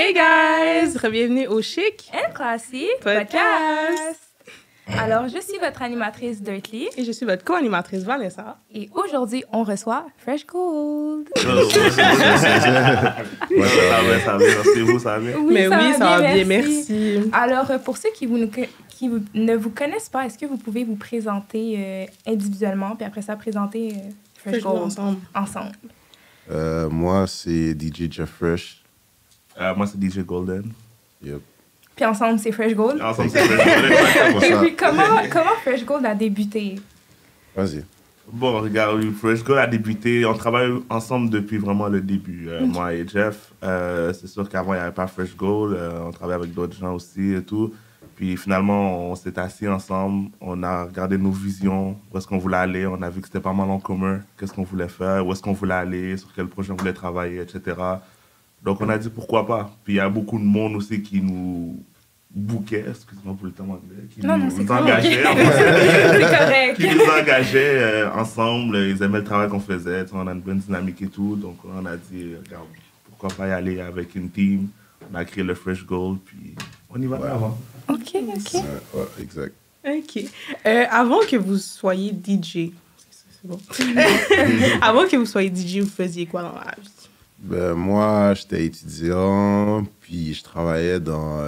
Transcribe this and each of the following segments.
Hey guys! Bienvenue au Chic and Classy Podcast. Alors, je suis votre animatrice Dirtly. Et je suis votre co-animatrice Vanessa. Et aujourd'hui, on reçoit Fresh Gold. Ça va, merci vous, ça va bien? Oui, ça va bien, merci. Alors, pour ceux qui ne vous connaissent pas, est-ce que vous pouvez vous présenter individuellement, puis après ça, présenter Fresh Gold ensemble? Moi, c'est DJ Jeff Fresh. Moi, c'est DJ Golden. Yep. Puis ensemble, c'est Fresh Gold. Ensemble, c'est Fresh Golden. Et puis, comment Fresh Gold a débuté? Vas-y. Bon, regarde, Fresh Gold a débuté. On travaille ensemble depuis vraiment le début. Moi et Jeff. C'est sûr qu'avant, il n'y avait pas Fresh Gold. On travaillait avec d'autres gens aussi et tout. Puis finalement, on s'est assis ensemble. On a regardé nos visions, où est-ce qu'on voulait aller. On a vu que c'était pas mal en commun. Qu'est-ce qu'on voulait faire, où est-ce qu'on voulait aller, sur quel projet on voulait travailler, etc. Donc, on a dit pourquoi pas. Puis, il y a beaucoup de monde aussi qui nous bouquait, excuse-moi pour le terme anglais, qui nous engageait. C'est correct. Qui nous engageait ensemble. Ils aimaient le travail qu'on faisait. On a une bonne dynamique et tout. Donc, on a dit, regarde, pourquoi pas y aller avec une team. On a créé le Fresh Gold, puis on y va avant. OK. Ouais, exact. OK. Avant que vous soyez DJ, c'est bon. Avant que vous soyez DJ, vous faisiez quoi dans la vie? Ben, moi, j'étais étudiant, puis je travaillais dans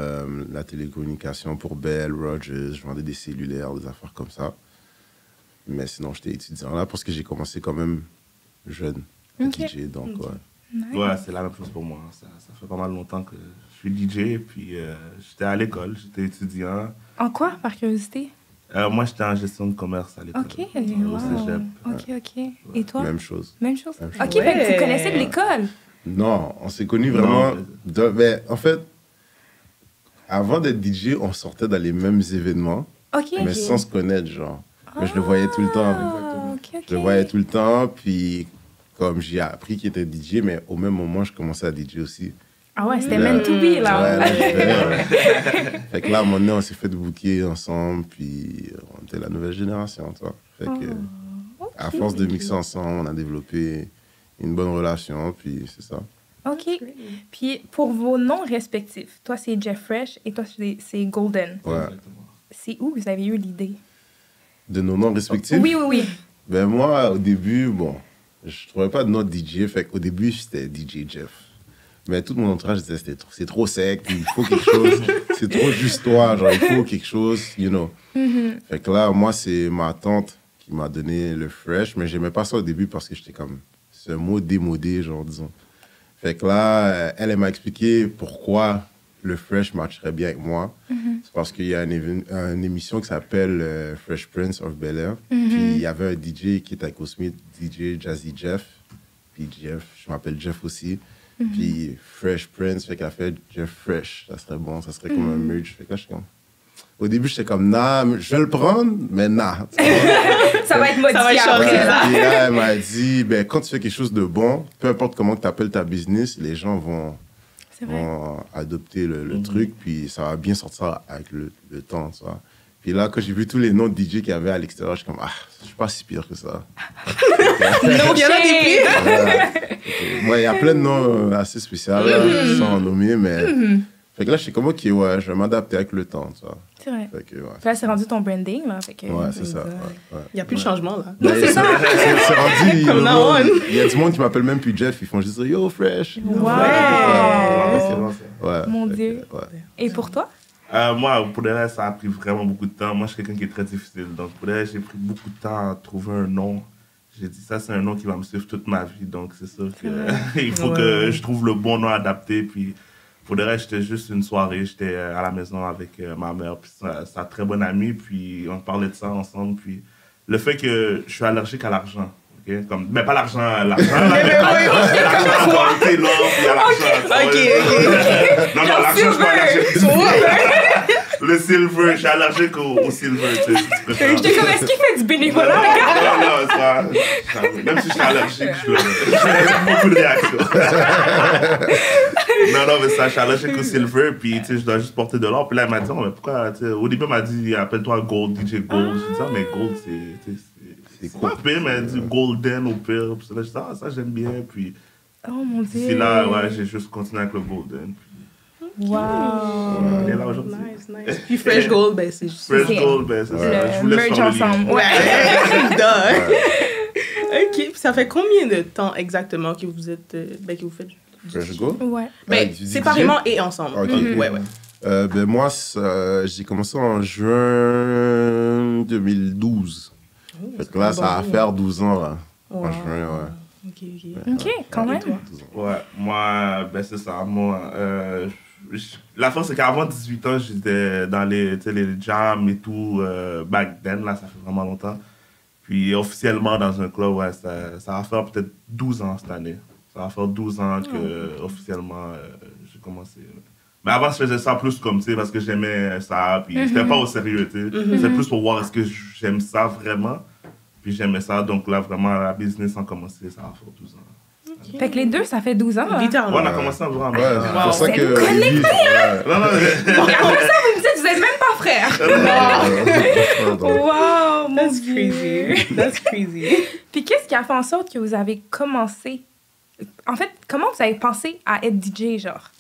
la télécommunication pour Bell, Rogers. Je vendais des cellulaires, des affaires comme ça. Mais sinon, j'étais étudiant là parce que j'ai commencé quand même jeune à DJ, donc ouais. Nice. Ouais, c'est la même chose pour moi. Ça fait pas mal longtemps que je suis DJ, puis j'étais à l'école, j'étais étudiant. En quoi, par curiosité? Moi, j'étais en gestion de commerce à l'école. OK, Au cégep. OK. Et toi? Même chose. Même chose? Même OK, chose. fait que vous connaissez de l'école? Non, on s'est connus vraiment... Ben, en fait, avant d'être DJ, on sortait dans les mêmes événements, OK. mais sans se connaître, genre. Mais je le voyais tout le temps. OK. Je le voyais tout le temps, puis comme j'ai appris qu'il était DJ, mais au même moment, je commençais à DJ aussi. Ah ouais, c'était meant to be, là. Ouais, là, fait que là, à un moment donné, on s'est fait booker ensemble, puis on était la nouvelle génération, toi. Fait que, à force de mixer ensemble, on a développé une bonne relation, puis c'est ça. OK. Puis, pour vos noms respectifs, toi, c'est Jeff Fresh et toi, c'est Golden. Ouais. C'est où vous avez eu l'idée? De nos noms respectifs? Oui. Ben moi, au début, bon, je trouvais pas de nom DJ, fait qu'au début, c'était DJ Jeff. Mais tout mon entourage disait, c'est trop sec, il faut quelque chose, c'est trop juste toi, genre, il faut quelque chose, you know. Fait que là, moi, c'est ma tante qui m'a donné le Fresh, mais j'aimais pas ça au début parce que j'étais comme, c'est un mot démodé, genre, disons. Fait que là, elle m'a expliqué pourquoi le Fresh matcherait bien avec moi. C'est parce qu'il y a une émission qui s'appelle Fresh Prince of Bel-Air. Puis il y avait un DJ qui était avec Cosmith, DJ Jazzy Jeff. Puis Jeff, je m'appelle Jeff aussi. Puis Fresh Prince, fait qu'elle a fait Jeff Fresh. Ça serait bon, ça serait comme un merge. Fait que là, je suis comme... Au début, j'étais comme, nah, je vais le prendre, mais nah. Ça va être modifié changer. après. Et là, elle m'a dit, ben, quand tu fais quelque chose de bon, peu importe comment tu appelles ta business, les gens vont adopter le truc, puis ça va bien sortir avec le temps, tu vois. Puis là, quand j'ai vu tous les noms de DJ qu'il y avait à l'extérieur, je suis comme, je suis pas si pire que ça. No shade. Moi, il y a plein de noms assez spéciaux, là, sans en nommer, mais... Fait que là, je suis comme, OK, ouais, je vais m'adapter avec le temps, tu vois. C'est vrai. Fait que, ouais. Là, c'est rendu ton branding, là. Fait que, Ouais, c'est ça. Ouais. Il n'y a plus de changement, là. Ben, c'est rendu. Comme now on. Il y a du monde qui m'appelle même plus Jeff. Ils font juste dire Yo, Fresh. Wow. Ouais. Mon Fait Dieu. que, ouais. Et pour toi? Moi, pour le reste, ça a pris vraiment beaucoup de temps. Moi, je suis quelqu'un qui est très difficile. Donc, pour le reste, j'ai pris beaucoup de temps à trouver un nom. J'ai dit, ça, c'est un nom qui va me suivre toute ma vie. Donc, c'est sûr qu'il faut que je trouve le bon nom adapté. Puis, pour le reste, j'étais juste une soirée. J'étais à la maison avec ma mère, puis sa très bonne amie. Puis, on parlait de ça ensemble. Puis, le fait que je suis allergique à l'argent. Okay? Comme, mais pas l'argent, l'argent, puis l'argent. Non, l'argent, je suis pas allergique. Le silver, je suis allergique au silver. Tu sais, si tu préfères. J'étais comme, est-ce qu'il fait du bénévolat, le gars? Non, ça, même si je suis allergique, j'ai beaucoup de réactions. Non, mais ça, je suis allergique au silver, puis tu sais, je dois juste porter de l'or. Puis là, elle m'a dit, oh, mais pourquoi, tu sais, au début, elle m'a dit, appelle-toi Gold, DJ Gold. Je dis, mais Gold, c'est pas pire, mais elle dit Golden au pire. Puis là, je dis, ça, j'aime bien. Puis Oh mon Dieu. c'est là, ouais, j'ai juste continué avec le Golden. Wow. On est là aujourd'hui. Nice. Puis Fresh Gold, ben c'est juste... Fresh Gold, ben c'est ça. Je vous laisse merge faire le lien. ensemble. Ouais. OK. Puis ça fait combien de temps exactement que vous êtes... que vous faites... Fresh Gold? Ouais. Ben, séparément et ensemble. Ok. Ouais. Ben moi, j'ai commencé en juin 2012. Fait que là, ça va faire 12 ans, là. Wow. En juin, ouais. OK, quand même. Ouais, moi, ben c'est ça. Moi, la force, c'est qu'avant 18 ans, j'étais dans les jams et tout, back then, là, ça fait vraiment longtemps. Puis officiellement, dans un club, ouais, ça va faire peut-être 12 ans cette année. Ça va faire 12 ans que, officiellement, j'ai commencé. Mais avant, je faisais ça plus comme, tu sais, parce que j'aimais ça, puis j'étais pas au sérieux, tu sais. C'était plus pour voir est-ce que j'aime ça vraiment. Puis j'aimais ça, donc là, vraiment, la business a commencé, ça va faire 12 ans. Okay. Fait que les deux, ça fait 12 ans. Littéralement. Ouais, on a commencé en vraiment. Ouais, c'est pour ça que... Non, non, Regardez ça, vous me dites, vous êtes même pas frères. Wow, mon That's Dieu. crazy. That's crazy. Puis qu'est-ce qui a fait en sorte que vous avez commencé... En fait, comment vous avez pensé à être DJ, genre?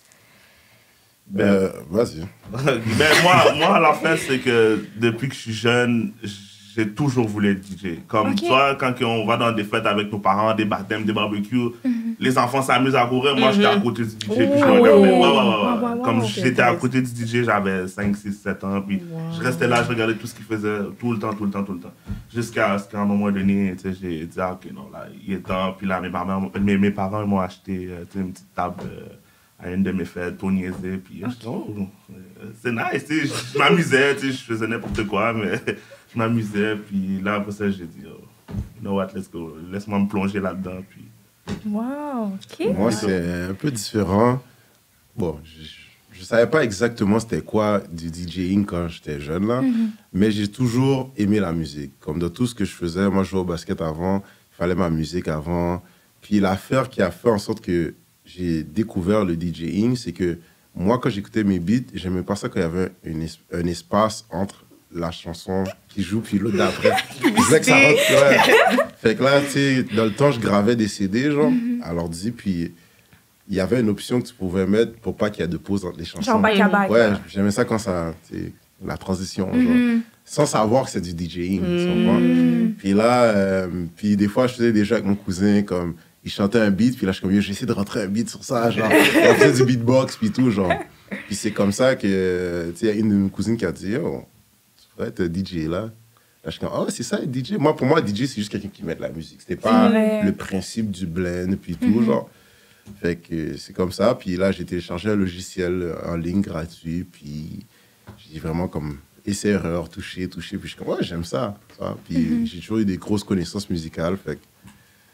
Vas-y. Ben, moi, à la fin, c'est que depuis que je suis jeune, j'ai toujours voulu être DJ. Comme toi, quand on va dans des fêtes avec nos parents, des baptêmes, des barbecues, les enfants s'amusent à courir. Moi, j'étais à côté du DJ, puis je regardais. Ouais. Comme j'étais à côté du DJ, j'avais 5, 6, 7 ans, puis je restais là, je regardais tout ce qu'il faisait tout le temps. Jusqu'à un moment donné, tu sais, j'ai dit, ah, ok, non, là, il est temps. Puis là, mes parents m'ont acheté une petite table à une de mes fêtes pour niaiser. Puis c'est nice, tu sais, je m'amusais, tu sais, je faisais n'importe quoi, mais je m'amusais. Puis là, après ça, j'ai dit, oh, you know what, let's go, laisse-moi me plonger là-dedans. Puis... Wow, OK. Moi, c'est un peu différent. Bon, je savais pas exactement c'était quoi du DJing quand j'étais jeune, là, mais j'ai toujours aimé la musique. Comme dans tout ce que je faisais, moi, je jouais au basket avant, il fallait ma musique avant. Puis l'affaire qui a fait en sorte que j'ai découvert le DJing, c'est que moi, quand j'écoutais mes beats, j'aimais pas ça quand il y avait un espace entre la chanson qui joue puis l'autre d'après. Je disais que ça rentre, ouais. Fait que là, tu sais, dans le temps, je gravais des CD, genre, à l'ordi, puis il y avait une option que tu pouvais mettre pour pas qu'il y ait de pause entre les chansons. Genre back à back. Ouais, j'aimais ça quand ça, tu sais, la transition, genre, sans savoir que c'est du DJing, tu comprends? Puis là, puis des fois, je faisais des jeux avec mon cousin, comme, il chantait un beat, puis là, je suis comme, j'ai essayé de rentrer un beat sur ça, genre, on faisait du beatbox, puis tout, genre. Puis c'est comme ça que, tu sais, il y a une de mes cousines qui a dit, oh, tu pourrais être DJ là. Là, je suis comme, oh, c'est ça, être DJ. Moi, pour moi, DJ, c'est juste quelqu'un qui met de la musique. C'était pas le principe du blend, puis tout, genre. Fait que c'est comme ça. Puis là, j'ai téléchargé un logiciel en ligne gratuit, puis j'ai vraiment comme essai-erreur, touché. Puis je suis comme, ouais, j'aime ça. Puis j'ai toujours eu des grosses connaissances musicales, fait que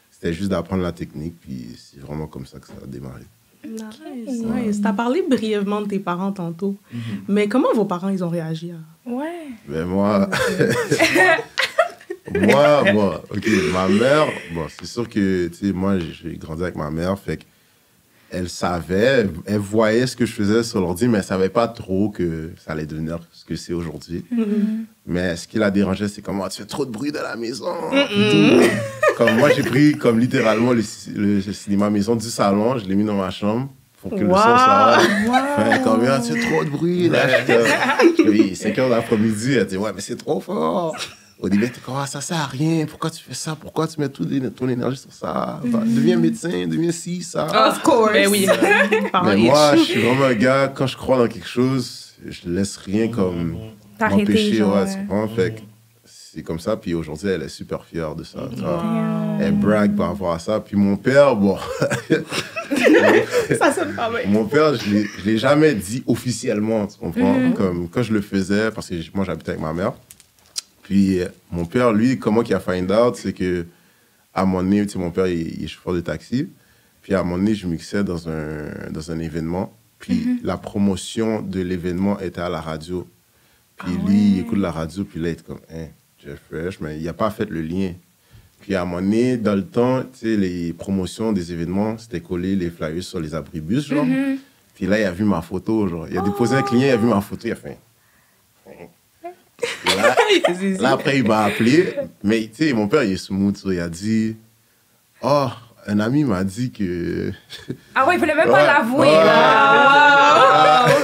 c'était juste d'apprendre la technique, puis c'est vraiment comme ça que ça a démarré. Nice. T'as parlé brièvement de tes parents tantôt, mais comment vos parents, ils ont réagi à... Ouais. Ben moi, ok, ma mère, bon, c'est sûr que, tu sais, moi, j'ai grandi avec ma mère, fait qu'elle savait, elle voyait ce que je faisais sur l'ordi, mais elle savait pas trop que ça allait devenir ce que c'est aujourd'hui. Mais ce qui la dérangeait, c'est comme, oh, tu fais trop de bruit dans la maison. Comme moi, j'ai pris comme littéralement le cinéma maison du salon, je l'ai mis dans ma chambre pour que le son soit... Enfin, comme, tu fais trop de bruit. Là, oui, 5 heures d'après-midi, elle dit, ouais, mais c'est trop fort. Au début, t'es comme, ah, ça sert à rien, pourquoi tu fais ça, pourquoi tu mets toute ton énergie sur ça, deviens médecin, deviens ci, ça. Of course. Ben oui. Mais moi, je suis vraiment un gars, quand je crois dans quelque chose, je laisse rien comme m'empêcher, ouais, tu comprends? Fait que c'est comme ça, puis aujourd'hui, elle est super fière de ça. Elle brague par rapport à ça. Puis mon père, bon... Ça sonne pas bien. Mon père, je l'ai jamais dit officiellement, tu comprends? Comme quand je le faisais, parce que moi, j'habitais avec ma mère. Puis mon père, lui, comment il a find out, c'est que à un moment donné, tu sais, mon père, il est chauffeur de taxi. Puis à un moment donné, je mixais dans un événement. Puis la promotion de l'événement était à la radio. Puis lui, il écoute la radio, puis là, il est comme, hein, Jeff Fresh, mais il n'a pas fait le lien. Puis à un moment donné, dans le temps, tu sais, les promotions des événements, c'était collé les flyers sur les abribus, genre. Puis là, il a vu ma photo, genre. Il a déposé un client, il a vu ma photo, il a fait... Là, après, il m'a appelé. Mais, tu sais, mon père, il est smooth. Il a dit, oh, un ami m'a dit que... Ah ouais, il voulait même pas l'avouer.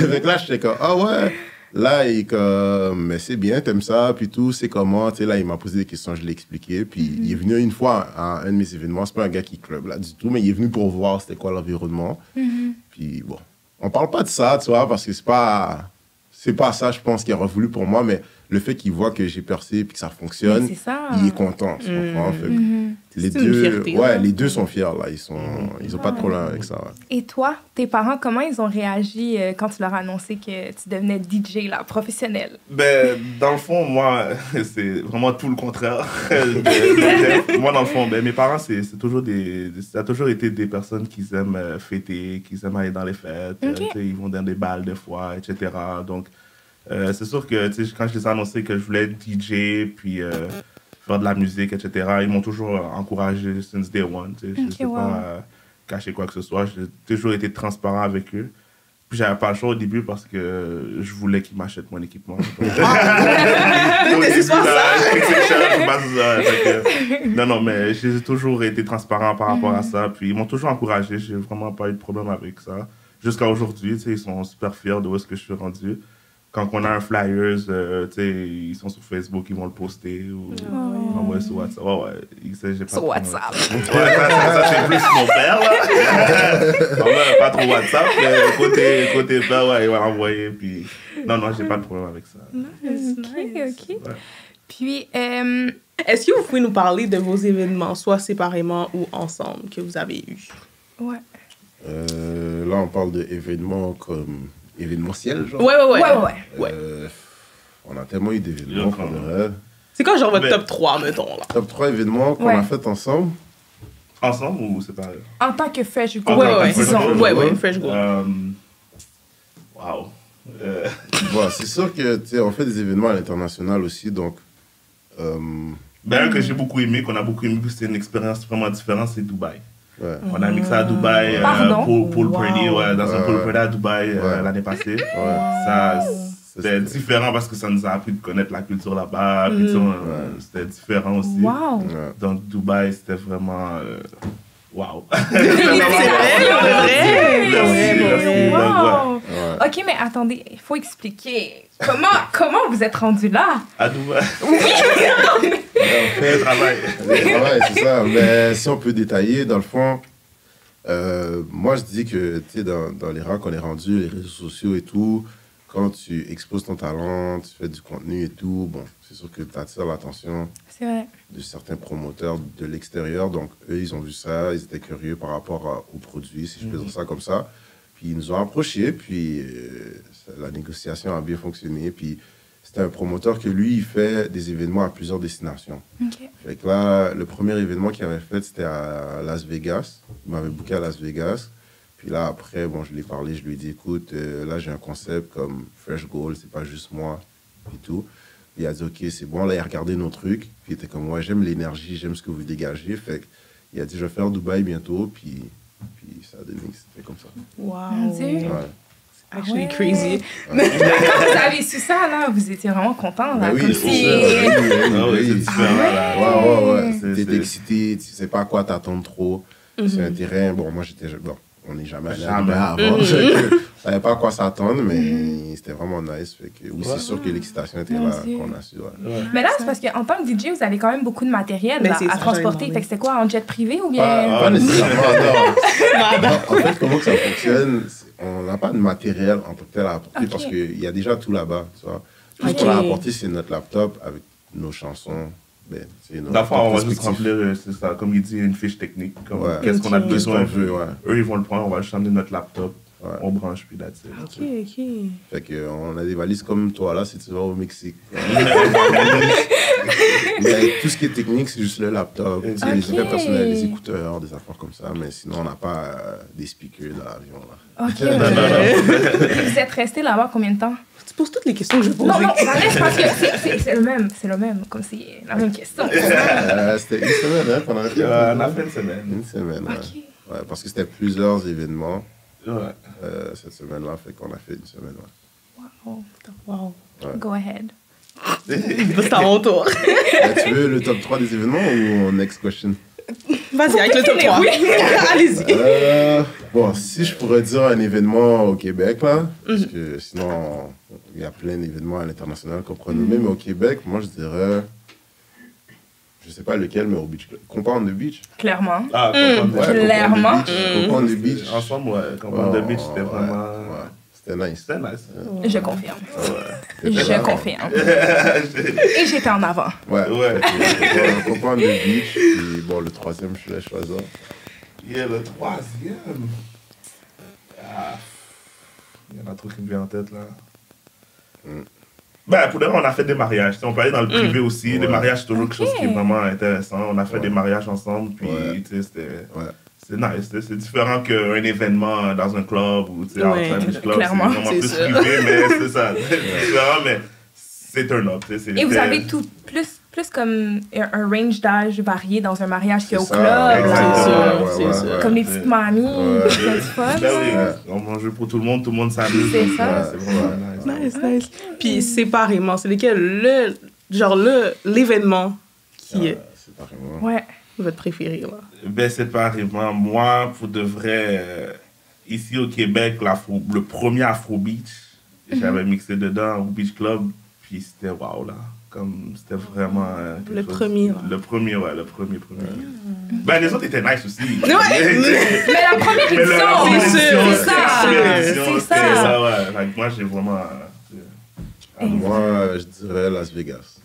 Fait que là, j'étais comme, ah ouais. Là, il est comme, mais c'est bien, t'aimes ça, puis tout, c'est comment. Tu sais, là, il m'a posé des questions, je l'ai expliqué. Puis il est venu une fois à un de mes événements. C'est pas un gars qui club là du tout, mais il est venu pour voir c'était quoi l'environnement. Puis bon, on parle pas de ça, tu vois, parce que c'est pas ça, je pense, qu'il aurait voulu pour moi, mais le fait qu'il voit que j'ai percé puis que ça fonctionne, il est content, tu comprends? Fait que les deux, fierté, les deux sont fiers, là. Ils ont pas de problème avec ça. Ouais. Et toi, tes parents, comment ils ont réagi quand tu leur as annoncé que tu devenais DJ, là, professionnel? Ben, dans le fond, moi, c'est vraiment tout le contraire. Moi, dans le fond, ben, mes parents, ça a toujours été des personnes qui aiment fêter, qui aiment aller dans les fêtes. Ils vont dans des balles des fois, etc. Donc, c'est sûr que quand je les ai annoncé que je voulais être DJ, puis faire de la musique, etc., ils m'ont toujours encouragé since day one. Je ne sais pas cacher quoi que ce soit. J'ai toujours été transparent avec eux. Puis j'avais pas le choix au début parce que je voulais qu'ils m'achètent mon équipement. Non, mais j'ai toujours été transparent par rapport à ça. Puis ils m'ont toujours encouragé. J'ai vraiment pas eu de problème avec ça. Jusqu'à aujourd'hui, ils sont super fiers de où est-ce que je suis rendu. Quand on a un flyers, ils sont sur Facebook, ils vont le poster ou envoyer sur WhatsApp. J'ai pas sur WhatsApp. Ça, c'est plus mon père, là. Pas trop WhatsApp, mais côté père, il va l'envoyer. Puis... Non, j'ai pas de problème avec ça. Nice. OK. Ouais. Puis, est-ce que vous pouvez nous parler de vos événements, soit séparément ou ensemble, que vous avez eus? Ouais. Là, on parle d'événements comme... événementiel, genre? Ouais. On a tellement eu d'événements qu'on aurait... C'est quoi, genre, votre top 3, mettons, là? Top 3 événements qu'on a fait ensemble? Ensemble ou séparés? En tant que Fresh Gold. Ouais, Fresh Gold. Wow. Bon, c'est sûr que, tu sais, on fait des événements à l'international aussi, donc... Un que j'ai beaucoup aimé, qu'on a beaucoup aimé, c'était une expérience vraiment différente, c'est Dubaï. Ouais. On a mixé à Dubaï, Pool Party, dans un Pool Party à Dubaï l'année passée. Ça, c'était différent parce que ça nous a appris de connaître la culture là-bas. C'était différent aussi. Wow. Donc Dubaï, c'était vraiment... wow. Wow. OK, mais attendez, il faut expliquer. Comment vous êtes rendu là? À Dubaï. On fait le travail, c'est ça. Mais si on peut détailler, dans le fond, moi, je dis que, tu sais, dans les rangs qu'on est rendu, les réseaux sociaux et tout, quand tu exposes ton talent, tu fais du contenu et tout, bon, c'est sûr que tu attires l'attention de certains promoteurs de l'extérieur. Donc, eux, ils ont vu ça, ils étaient curieux par rapport aux produits, si je peux dire ça comme ça. Puis, ils nous ont approchés, puis la négociation a bien fonctionné. Puis, c'était un promoteur que lui, il fait des événements à plusieurs destinations. Okay. Fait que là, le premier événement qu'il avait fait, c'était à Las Vegas. Il m'avait booké à Las Vegas. Puis là, après, bon, je lui ai parlé, je lui ai dit, écoute, là, j'ai un concept comme Fresh Gold, c'est pas juste moi, et tout. Il a dit, OK, c'est bon. Là, il a regardé nos trucs. Puis il était comme, ouais, j'aime l'énergie, j'aime ce que vous dégagez. Fait qu'il a dit, je vais faire Dubaï bientôt. Puis ça a donné que c'était comme ça. Wow. Ouais. Actually crazy. Quand vous avez su ça, là, vous étiez vraiment content, là, comme si... c'est différent. Ouais. T'es excité, tu sais pas à quoi t'attendre trop. C'est un terrain... Bon, moi, on n'est jamais allé avant. Je savais pas à quoi s'attendre, mais c'était vraiment nice. Fait que, oui, c'est sûr que l'excitation était là, qu'on a su. Mais là, c'est parce qu'en tant que DJ, vous avez quand même beaucoup de matériel là, à transporter. Fait que c'était quoi, en jet privé ou bien... Pas nécessairement, non. En fait, comment que ça fonctionne, on n'a pas de matériel en tant que tel à apporter parce qu'il y a déjà tout là-bas, tu vois. Tout ce qu'on a apporté, c'est notre laptop avec nos chansons. D'abord, on va juste remplir, c'est ça, comme il dit, une fiche technique. Qu'est-ce qu'on a besoin? Eux, ils vont le prendre, on va juste amener notre laptop, on branche, puis that's it. OK. Fait qu'on a des valises comme toi, là, si tu vas au Mexique. Mais tout ce qui est technique, c'est juste le laptop. Les effets personnels, les écouteurs, des affaires comme ça. Mais sinon, on n'a pas des speakers dans l'avion, là. OK. Vous êtes resté là-bas combien de temps? Tu poses toutes les questions que je pose. Non, ça laisse parce que c'est le même, comme c'est la même question. C'était une semaine, hein, pendant on a fait une semaine. Une semaine, OK. Ouais, parce que c'était plusieurs événements. Ouais. Cette semaine-là, fait qu'on a fait une semaine, Wow. Ouais. Go ahead. C'est à mon tour. Tu veux le top 3 des événements ou next question? Vas-y, avec le top 3. Allez-y. Bon, si je pourrais dire un événement au Québec, là, parce que sinon, il y a plein d'événements à l'international qu'on pourrait nommer, mais au Québec, moi, je dirais, je sais pas lequel, mais au Beach Club. Compound the Beach. Clairement. Ah, Clairement. Compound the Beach. Ensemble, ouais. Compound the Beach, c'était vraiment... Ouais. C'était nice. C'était nice. Je confirme. Ouais. Je confirme. Et j'étais en avant. Ouais. Ouais. Compound the Beach. Puis bon, le troisième, je vais choisir. Yeah, le troisième. Ah, il y en a trop qui me viennent en tête, là. Ben, pour le moment, on a fait des mariages. On peut aller dans le privé aussi. Les mariages, c'est toujours quelque chose qui est vraiment intéressant. On a fait des mariages ensemble, puis, tu sais, c'était... Ouais. C'est nice, c'est différent qu'un événement dans un club ou outside beach club. Clairement, c'est vraiment plus privé, mais c'est ça. C'est différent, mais c'est turn up. Et vous avez tout plus comme un range d'âge varié dans un mariage qu'au club. Exactement. Comme les petites mamies, c'est fun. Ben oui, on mange pour tout le monde s'amuse. C'est ça. C'est vraiment Nice. Puis séparément, c'est lequel l'événement qui est Séparément. Ouais. votre préféré, là? Ben, séparément, moi, pour de vrai, ici au Québec, le premier Afro Beach, j'avais mixé dedans au Beach Club, puis c'était wow, là. Comme, c'était vraiment... Le premier, là. Le premier. Ben, les autres étaient nice aussi. Mais la première édition, c'est ça. Ouais. Moi, j'ai vraiment... Moi, je dirais Las Vegas.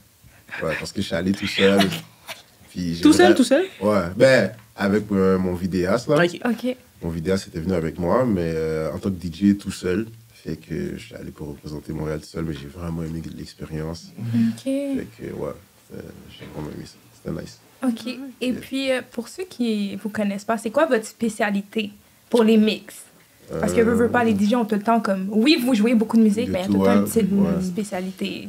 Ouais, parce que je suis allé tout seul. Puis Tout seul? Ouais, ben, avec mon vidéaste, là. OK. Mon vidéaste était venu avec moi, mais en tant que DJ, tout seul. Fait que je suis allé pour représenter Montréal tout seul, mais j'ai vraiment aimé l'expérience. OK. Fait que, ouais, j'ai vraiment aimé ça. C'était nice. OK. Et puis, pour ceux qui ne vous connaissent pas, c'est quoi votre spécialité pour les mix? Parce que veux pas, les DJ ont tout le temps comme... Oui, vous jouez beaucoup de musique, mais il y a tout le temps une petite spécialité.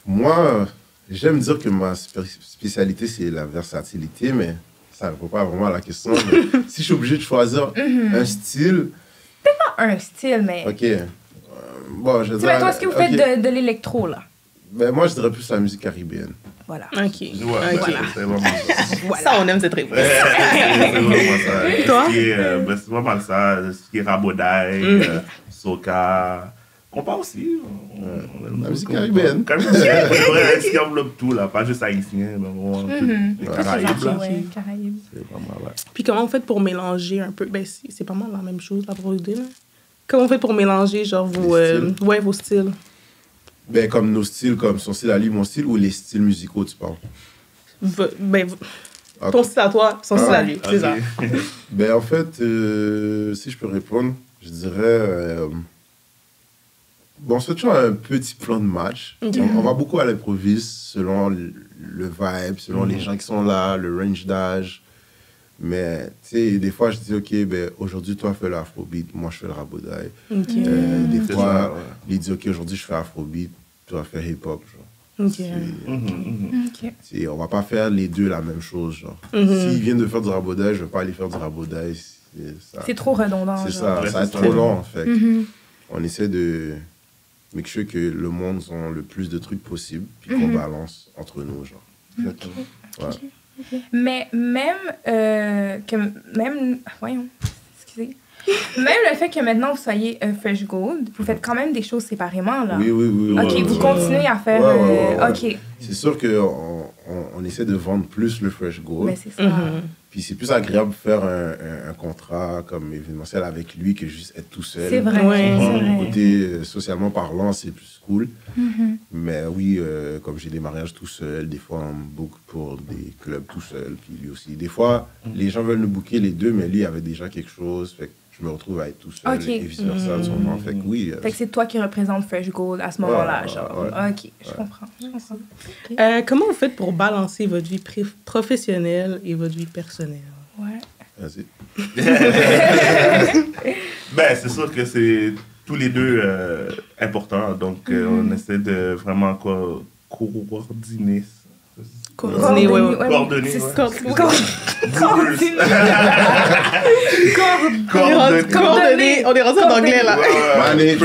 Moi, j'aime dire que ma spécialité, c'est la versatilité, mais ça ne répond pas vraiment à la question. Mais si je suis obligé de choisir un style... Pas un style, mais... OK. Bon, je dirais... Toi, est-ce que vous faites de l'électro, là? Ben, moi, je dirais plus la musique caribéenne. Voilà. OK. Ouais, c'est vraiment ça. Ça, on aime cette réponse. C'est vraiment ça. Toi? C'est vraiment ça. Ce qui est rabodaille, soca... On parle aussi. La musique caribéenne. Caribéenne, ce qui enveloppe tout, là. Pas juste haïtien, mais vraiment les Caraïbes, là. Caraïbes. C'est vraiment, ouais. Puis comment vous faites pour mélanger un peu? Ben, c'est pas mal la même chose, la produit, là. Comment vous faites pour mélanger, genre, vos styles? Ben, comme nos styles, comme son style à lui, mon style, ou les styles musicaux, tu parles? Ton style à toi, son style à lui, c'est ça. Ben, en fait, si je peux répondre, je dirais... Bon, c'est toujours un petit plan de match. Okay. On va beaucoup à l'improviste, selon le vibe, selon les gens qui sont là, le range d'âge. Mais, tu sais, des fois, je dis, OK, ben, aujourd'hui, toi, fais l'afrobeat, moi, je fais le rabodaille. Okay. Des fois, il dit, OK, aujourd'hui, je fais afrobeat, toi, fais hip-hop, genre. OK. OK. On va pas faire les deux la même chose, genre. S'ils viennent de faire du rabodaille, je vais pas aller faire du rabodaille. C'est trop redondant. C'est ça, ça va être trop long, en fait. On essaie de make sure que le monde ait le plus de trucs possible, puis qu'on balance entre nous, genre. Exactement. Ouais. Mais voyons, excusez. Même le fait que maintenant vous soyez Fresh Gold, vous faites quand même des choses séparément, là. Oui. OK, vous continuez à faire... OK. C'est sûr qu'on essaie de vendre plus le Fresh Gold. Mais c'est ça. Puis c'est plus agréable de faire un contrat comme événementiel avec lui que juste être tout seul. C'est vrai. Côté socialement parlant, c'est plus cool. Mais oui, comme j'ai des mariages tout seul, des fois on book pour des clubs tout seul, puis lui aussi. Des fois, les gens veulent nous booker les deux, mais lui il avait déjà quelque chose, fait que je me retrouve à être tout seul et vice-versa. Fait que oui. Fait que c'est toi qui représente Fresh Gold à ce moment-là, genre. OK, je comprends. Okay. Comment vous faites pour balancer votre vie professionnelle et votre vie personnelle? Ouais. Vas-y. Ben, c'est sûr que c'est tous les deux importants. Donc, on essaie de vraiment coordonner. Coordonner. On est rentré en anglais, là. Ouais,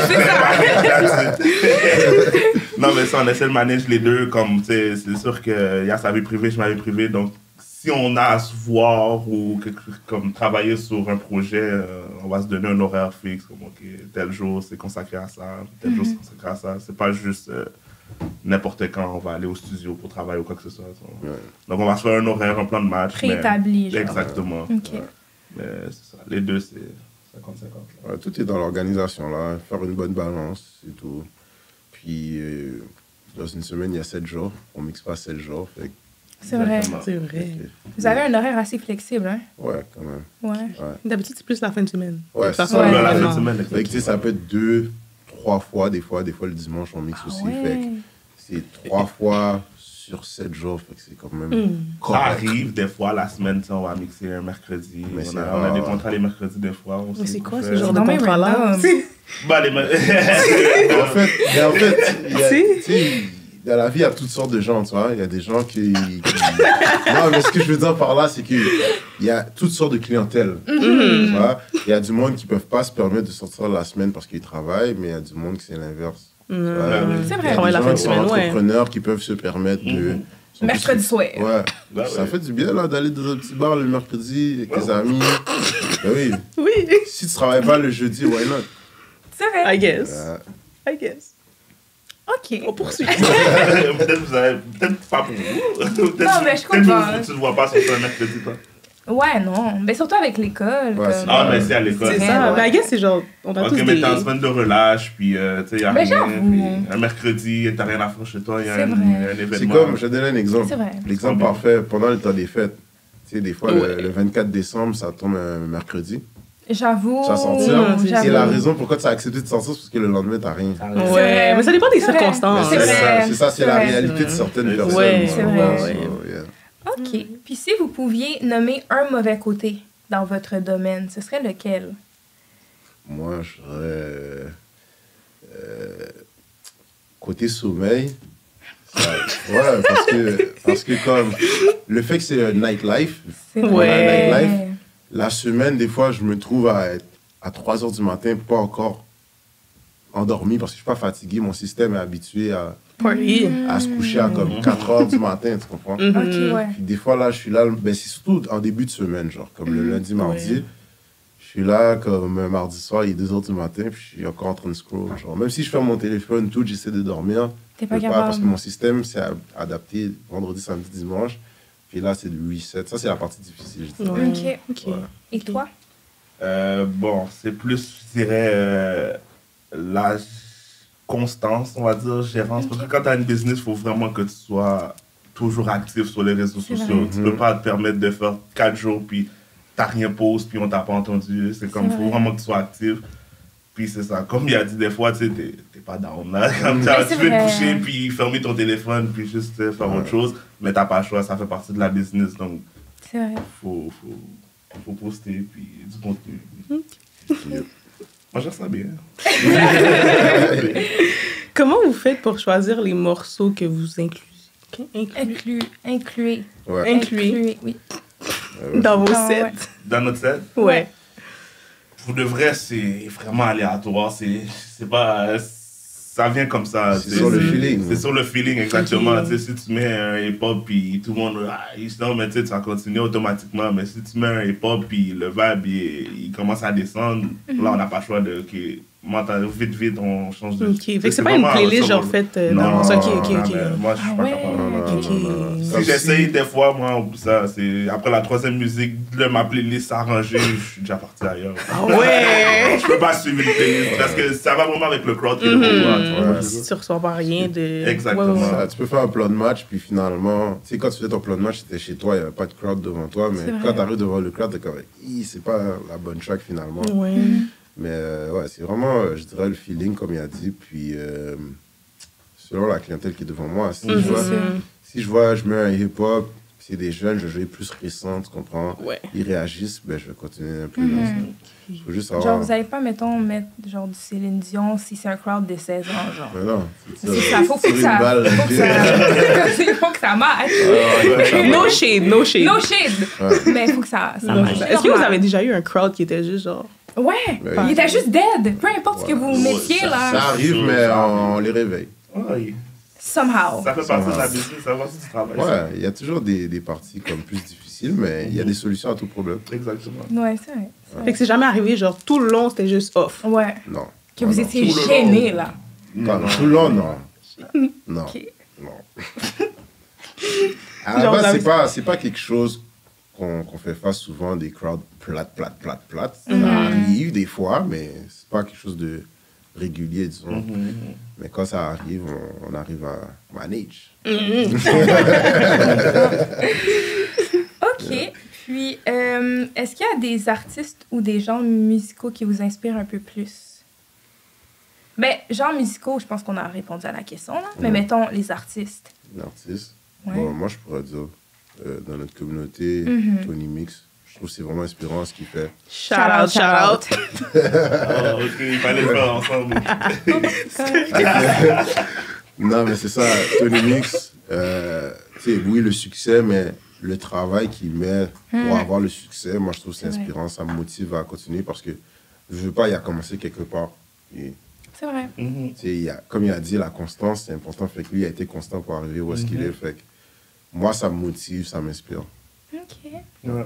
c'est ça. Non, mais ça, on essaie de manager les deux. Comme, c'est sûr qu'il y a sa vie privée, je ma vie privée. Donc, si on a à se voir ou comme travailler sur un projet, on va se donner un horaire fixe, comme ok, tel jour c'est consacré à ça, tel jour c'est consacré à ça. C'est pas juste n'importe quand on va aller au studio pour travailler ou quoi que ce soit. Donc on va se faire un horaire, un plan de match. Préétabli, genre. Exactement. Ok. Mais c'est ça. Les deux, c'est 50-50. Tout est dans l'organisation, là. Faire une bonne balance, c'est tout. Puis, dans une semaine, il y a 7 jours. On mixe pas 7 jours. Fait que... C'est vrai. C'est vrai. Vous avez un horaire assez flexible, hein? Ouais, quand même. Ouais. D'habitude, c'est plus la fin de semaine. Ouais, Ça c'est sort ça. La vraiment. fin de semaine, Fait que, tu sais, ça peut être 2-3 fois, des fois le dimanche, on mixe aussi. Fait que c'est 3 fois sur 7 jours. Fait que c'est quand même Ça correct. arrive des fois la semaine, tu sais, on va mixer un mercredi. Mais On c'est a des rare. contrats les mercredis des fois. Mais c'est quoi ce genre genre de Non, mais contrat-là? random. Bah, les En fait, il y a, Si. tu sais, dans la vie, il y a toutes sortes de gens, tu vois. Il y a des gens qui... Non, mais ce que je veux dire par là, c'est qu'il y a toutes sortes de clientèle. Tu vois. Il y a du monde qui ne peuvent pas se permettre de sortir la semaine parce qu'ils travaillent, mais il y a du monde qui c'est l'inverse. Tu vois. C'est Il y vrai. a Travailler des la gens fin de qui sont semaine, ouais. entrepreneurs qui peuvent se permettre de... sont Mercredi plus- soir. Ouais. Bah Ça ouais. fait du bien, là, d'aller dans un petit bar le mercredi avec tes amis. Ben oui. Oui, Si tu travailles pas le jeudi, why not? C'est vrai. I guess. Euh, I guess. OK. On poursuit. Peut-être vous avez... Peut-être pas pour vous. Peut-être Non, mais je peut-être comprends. tu ne vois pas sur un mercredi, toi. Ouais, non. Mais surtout avec l'école. Ouais, c'est- Ah, mais c'est à l'école. C'est Ouais, ça. ouais. Mais I guess, c'est genre, on a Ok, tous mais des... t'es en semaine de relâche, puis tu sais, y a Mais rien. j'avoue. Puis un mercredi, t'as rien à faire chez toi, il y a C'est un vrai. événement. C'est comme, je vais donner un exemple. C'est vrai. L'exemple C'est parfait, pendant le temps des fêtes. Tu sais, des fois, Ouais. le 24 décembre, ça tombe un mercredi. J'avoue. Tu vas sortir. j'avoue. Et la raison pourquoi tu as accepté de sortir, c'est parce que le lendemain, t'as rien. Ah, Ouais, vrai. mais ça dépend des C'est vrai. circonstances. C'est vrai. C'est ça, c'est C'est la vrai. réalité C'est de vrai. certaines Ouais, personnes. c'est vrai. Ouais. yeah. OK. Puis si vous pouviez nommer un mauvais côté dans votre domaine, ce serait lequel? Moi, je dirais. Côté sommeil. Ouais, parce que comme. Le fait que c'est un nightlife, C'est Ouais. vrai. Nightlife. la semaine, des fois, je me trouve à 3 h du matin, pas encore endormi parce que je suis pas fatigué. Mon système est habitué Party. à se coucher à comme 4 h du matin, tu comprends? Mhm. OK, ouais. Puis des fois, là, je suis là, ben, c'est surtout en début de semaine, genre, comme le lundi, mardi. Ouais. Je suis là, comme un mardi soir, il est 2 h du matin, puis je suis encore en train de scroll. Genre. Même si je ferme mon téléphone, tout, j'essaie de dormir. T'es Je pas peux parce que capable. mon système s'est adapté vendredi, samedi, dimanche. Puis là, c'est le reset. Ça, c'est la partie difficile, je dirais. Ouais. OK. Ok. Et toi? Bon, c'est plus, je dirais, la constance, on va dire, gérance. Parce que quand tu as une business, il faut vraiment que tu sois toujours actif sur les réseaux C'est sociaux. vrai. Tu peux pas te permettre de faire 4 jours, puis t'as rien posé, puis on t'a pas entendu. C'est comme, il C'est faut vrai. vraiment que tu sois actif. Puis c'est ça. Comme il a dit des fois, tu sais, t'es pas down là. Comme Mais tu c'est veux te vrai. coucher, puis fermer ton téléphone, puis juste faire autre chose. Mais t'as pas le choix, ça fait partie de la business. Donc, C'est vrai. faut poster, puis du contenu. Moi, je ça bien. Comment vous faites pour choisir les morceaux que vous Incluer. Ouais. Incluez Oui. dans vos Ah, sets? ouais. Dans notre set, Ouais. pour de vrai, c'est vraiment aléatoire. C'est pas... Ça vient comme ça. C'est sur le feeling. C'est sur le feeling, exactement. Ok. Tu sais, si tu mets un hip-hop, puis tout le monde... non, mais tu sais, tu vas continuer automatiquement. Mais si tu mets un hip-hop, puis le vibe, il commence à descendre, là, on n'a pas le choix de... Okay, vite, on change de... Ok. Fait que c'est pas une vraiment playlist ça, genre moi. faite Non, d'avance. Ok, ok, non, ok. mais moi, je suis Ah pas ouais. capable. Ok. Si j'essaye des fois, moi, ça, c'est après la 3e musique, de ma playlist arrangée, je suis déjà parti ailleurs. Ah ouais! Je peux pas suivre une playlist parce que ça va vraiment avec le crowd qui est devant toi. tu vois. Ouais. Si tu reçois pas rien de... Exactement. Ouais, ouais, ouais. Ça, tu peux faire un plan de match, puis finalement, tu sais, quand tu fais ton plan de match, c'était chez toi, il n'y avait pas de crowd devant toi, mais C'est vrai. quand tu arrives devant le crowd, t'es comme, c'est pas la bonne track finalement. Ouais. Mais ouais, c'est vraiment, je dirais, le feeling, comme il a dit, puis selon la clientèle qui est devant moi. Si, Mhm. je vois, je mets un hip-hop, c'est des jeunes, je joue plus récents, tu comprends? Ouais. Ils réagissent, ben, je vais continuer un peu dans ça. Faut juste Genre, savoir. vous allez pas, mettons, mettre genre du Céline Dion si c'est un crowd de 16 ans, genre. Mais non, c'est C'est ça, faut que Tirer une ça... balle. Faut que ça... faut que ça matche. No shade, no shade. No shade! Ouais. Mais faut que ça No matche. shade. Est-ce que vous avez déjà eu un crowd qui était juste genre... Ouais! Ben, Il était juste dead! Peu importe ce que vous Ouais, mettiez, ça- là. Ça arrive, mais on les réveille. Oui. Somehow. Ça fait partie de la business, ça fait partie du travail. Ouais, il y a toujours des parties comme plus difficiles, mais il y a des solutions à tout problème. Exactement. Ouais, c'est vrai. Fait que c'est jamais arrivé, genre, tout le long, c'était juste off. Ouais. Non. Que vous Non, étiez Tout le gêné, long. là. non. Tout le long, non. Non. Ok. Non. À la Genre, base, vous c'est pas quelque chose qu'on fait face souvent, des crowds plates. Ça arrive des fois, mais c'est pas quelque chose de régulier, disons. Mais quand ça arrive, on arrive à manage. Ok. Puis, est-ce qu'il y a des artistes ou des genres musicaux qui vous inspirent un peu plus? Ben, genres musicaux, je pense qu'on a répondu à la question, là. Mais mettons les artistes. L'artiste. Ouais. Bon, moi, je pourrais dire, dans notre communauté, Tony Mix, je trouve que c'est vraiment inspirant ce qu'il fait. Shout out. Oh, ok, il fallait le faire ensemble. Non, mais c'est ça, Tony Mix, tu sais, oui, le succès, mais le travail qu'il met pour avoir le succès, moi, je trouve que c'est inspirant. Ça me motive à continuer parce que, je veux pas, il a commencé quelque part. Et, C'est vrai. tu sais, comme il a dit, la constance, c'est important. Fait que lui, il a été constant pour arriver où est-ce qu'il est. Fait que, moi, ça me motive, ça m'inspire. Ok. Ouais.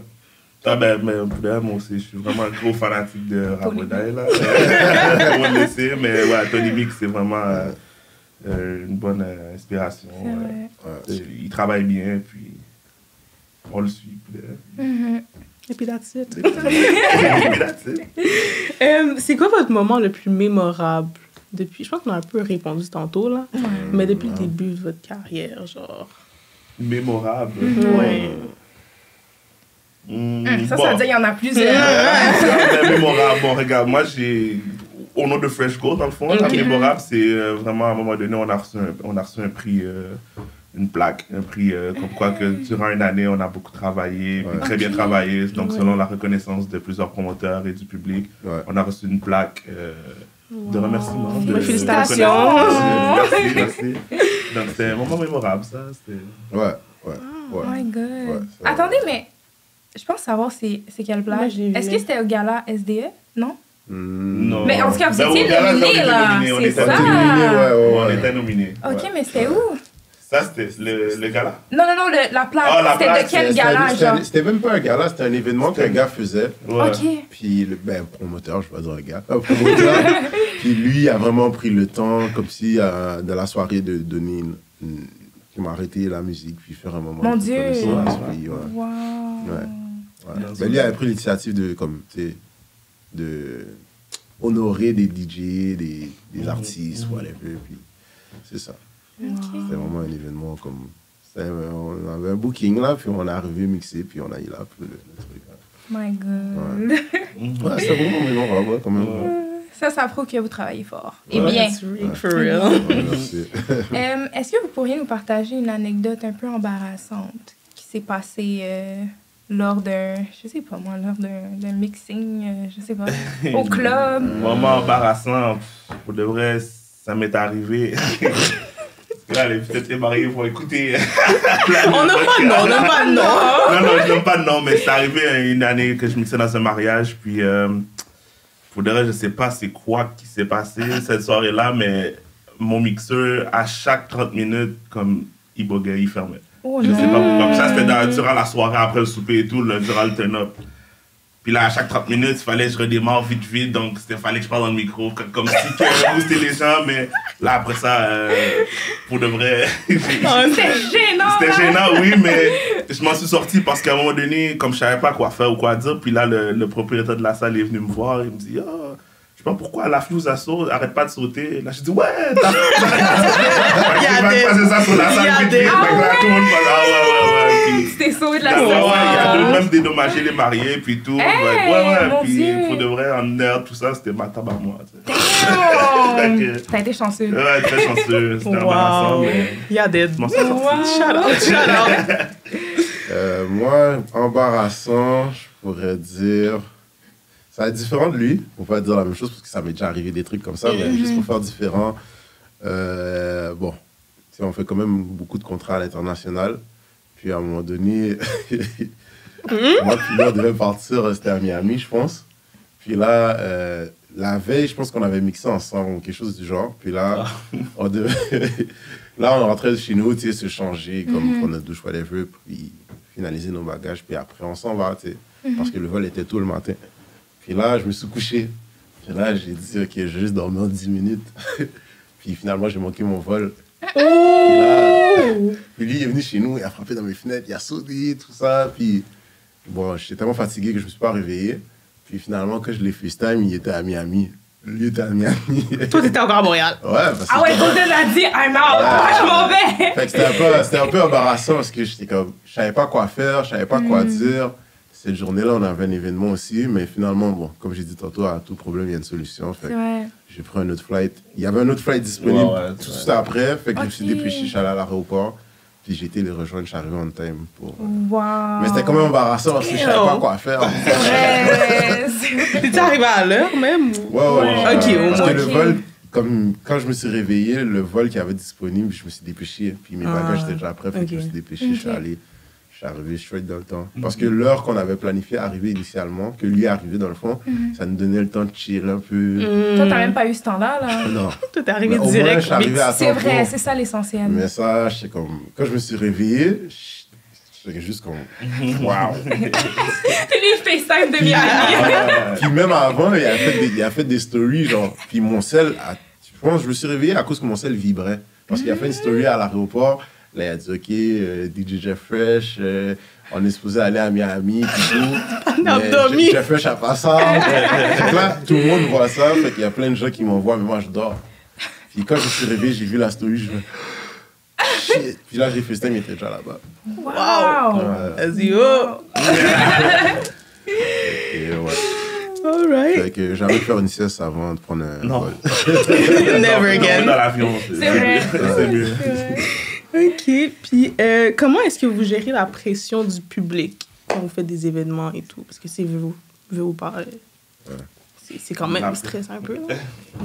Ah ben, moi aussi, je suis vraiment un gros fanatique de Rabodaï, là. Pour le laisser, mais ouais, Tony Mix, c'est vraiment une bonne inspiration. C'est vrai. Il travaille bien, puis on le suit. Et puis that's it. That's it. C'est quoi votre moment le plus mémorable depuis... Je pense qu'on a un peu répondu tantôt, là. Mais depuis le début de votre carrière, genre... Mémorable. Ouais. Ça Bon. veut dire qu'il y en a plusieurs. Mémorable. Bon, regarde, moi, j'ai... Au nom de Fresh Gold, dans le fond, la mémorable, c'est vraiment, à un moment donné, on a reçu un prix, une plaque, un prix, comme quoi que durant une année, on a beaucoup travaillé, puis très bien travaillé. Donc, selon la reconnaissance de plusieurs promoteurs et du public, on a reçu une plaque de remerciement. Félicitations. Merci. Donc, c'était un moment mémorable, ça. Ouais. Oh my God. Ouais, Attendez, mais je pense savoir c'est quelle Moi, blague. je l'ai vu. Est-ce que c'était au gala SDE? Non? Non. Mais en tout cas, vous Ben, étiez au gala, nominés, là. on C'est était ça. nominés, on était nominés. Ok, mais c'était où? Ça, c'était le gala. Non, la plaque. Ah, la c'était plaque, de quel gala, genre? C'était même pas un gala, c'était un événement qu'un gars faisait. Ouais. Ok. Puis le promoteur, je vais pas dire un gars, un promoteur, puis lui a vraiment pris le temps, comme si de la soirée, de donner qui m'a arrêté la musique, puis faire un moment Mon de Dieu. reconnaissance, puis, ouais. Wow. Ouais. Mais lui a pris l'initiative de, comme, tu sais, de honorer des DJ, des artistes, whatever, puis c'est ça. C'était vraiment un événement comme... On avait un booking là, puis on est arrivé mixé, puis on a eu là le truc. My God. Ouais, c'était vraiment mémorable, ouais, quand même. Ça prouve que vous travaillez fort. Et bien. That's real, for real. Ouais, merci. Est-ce que vous pourriez nous partager une anecdote un peu embarrassante qui s'est passée lors d'un, je sais pas moi, lors d'un mixing, je sais pas, au club? Moment embarrassant, pour de vrai, ça m'est arrivé. Là, les petites mariés vont écouter. On n'a pas de nom, on n'a pas de nom. Non, je n'aime pas de nom, mais c'est arrivé une année que je mixais dans un mariage, puis pour de vrai, je sais pas c'est quoi qui s'est passé cette soirée-là, mais mon mixeur, à chaque 30 minutes, comme il buguait, il fermait. Oh Je sais non. pas pourquoi. Puis ça, c'était durant la soirée, après le souper et tout, durant le turn-up. Puis là, à chaque 30 minutes, il fallait que je redémarre vite, donc il fallait que je parle dans le micro, comme si je boostais les gens, mais là, après ça, pour de vrai... C'était gênant! C'était là. gênant, oui, mais je m'en suis sorti parce qu'à un moment donné, comme je savais pas quoi faire ou quoi dire, puis là, le propriétaire de la salle est venu me voir, il me dit « Ah, je sais pas pourquoi la fuse a sauté, arrête pas de sauter. » Là, je dis « Ouais, t'as Il y a fait passer ça sur la il y a salle vite, des- vite. » Fait que là, tout le monde fait « Ah ouais. Puis, C'était sauvé de la ouais, il a soirée. même dédommagé les mariés, puis tout. Hey, mon puis Dieu. pour de vrai, en nerd, tout ça, c'était ma table à moi. tu sais. Damn! T'as été chanceux. Ouais, très chanceux. C'était embarrassant, Wow. mais Il y a des... je m'en suis sorti. Shout out. Moi, embarrassant, je pourrais dire... Ça va être différent de lui, on va pas dire la même chose, parce que ça m'est déjà arrivé des trucs comme ça, mais juste pour faire différent, bon, tu sais, on fait quand même beaucoup de contrats à l'international, puis à un moment donné, moi, puis là, on devait partir, c'était à Miami, je pense, puis là, la veille, je pense qu'on avait mixé ensemble ou quelque chose du genre. Puis là, là, on rentrait chez nous, tu sais, se changer, comme prendre notre douche, whatever, puis finaliser nos bagages. Puis après, on s'en va, tu sais, parce que le vol était tôt le matin. Puis là, je me suis couché. Puis là, j'ai dit, OK, je vais juste dormir 10 minutes. Puis finalement, j'ai manqué mon vol. Puis lui, il est venu chez nous, il a frappé dans mes fenêtres, il a sauté, tout ça. Puis bon, j'étais tellement fatigué que je me suis pas réveillé. Puis finalement, quand je l'ai FaceTime, il était à Miami. Lui était à Miami. Toi, t'étais encore à Montréal. Ouais, parce que Ah ouais, Golden a dit I'm out, je m'en vais. fait que c'était un peu embarrassant parce que j'étais comme, je savais pas quoi faire, je savais pas quoi dire. Cette journée-là, on avait un événement aussi, mais finalement, bon, comme j'ai dit tantôt, à tout problème, il y a une solution. Fait que j'ai pris un autre flight. Il y avait un autre flight disponible tout de suite après, fait que je me suis dépêché, je suis allé à l'aéroport, puis j'ai été les rejoindre, je suis arrivé on time pour... Wow. Mais c'était quand même embarrassant parce que je savais pas quoi faire. T'es arrivé à l'heure même? Ouais. Ok, au Parce moins. que le vol, comme quand je me suis réveillé, le vol qu'il y avait disponible, je me suis dépêché. Puis mes bagages étaient déjà prêts, fait que je me suis dépêché, je suis arrivé straight dans le temps. Parce que l'heure qu'on avait planifié arriver initialement, que lui est arrivé dans le fond, ça nous donnait le temps de chiller un peu. Toi, t'as même pas eu ce temps-là, là. Non. Toi, t'es arrivé Mais au moins, direct. je suis arrivé à C'est temps vrai, pour. c'est ça l'essentiel. Mais ça, j'étais comme... Quand je me suis réveillé, j'étais juste comme... Waouh! Puis lui, il FaceTime de Miami. Puis même avant, il a fait des stories, genre... Puis mon sel, je pense que je me suis réveillé à cause que mon sel vibrait. Parce qu'il a fait une story à l'aéroport. Là, il a dit, OK, DJ Jeff Fresh, on est supposé aller à Miami, puis tout. Mais Jeff Fresh a pas ça. Donc là, tout le monde voit ça. Fait qu'il y a plein de gens qui m'envoient, mais moi, je dors. Puis quand je me suis réveillé, j'ai vu la story, je me... Shit. Puis là, j'ai fait ça, il était déjà là-bas. Wow! Vas-y, oh! Et ouais. Alright. Fait que jamais faire une sieste avant de prendre un vol. Never again. Dans l'avion, C'est vrai. C'est mieux. Ok, puis comment est-ce que vous gérez la pression du public quand vous faites des événements et tout? Parce que c'est veut ou pas, c'est quand même stressant un peu. Là.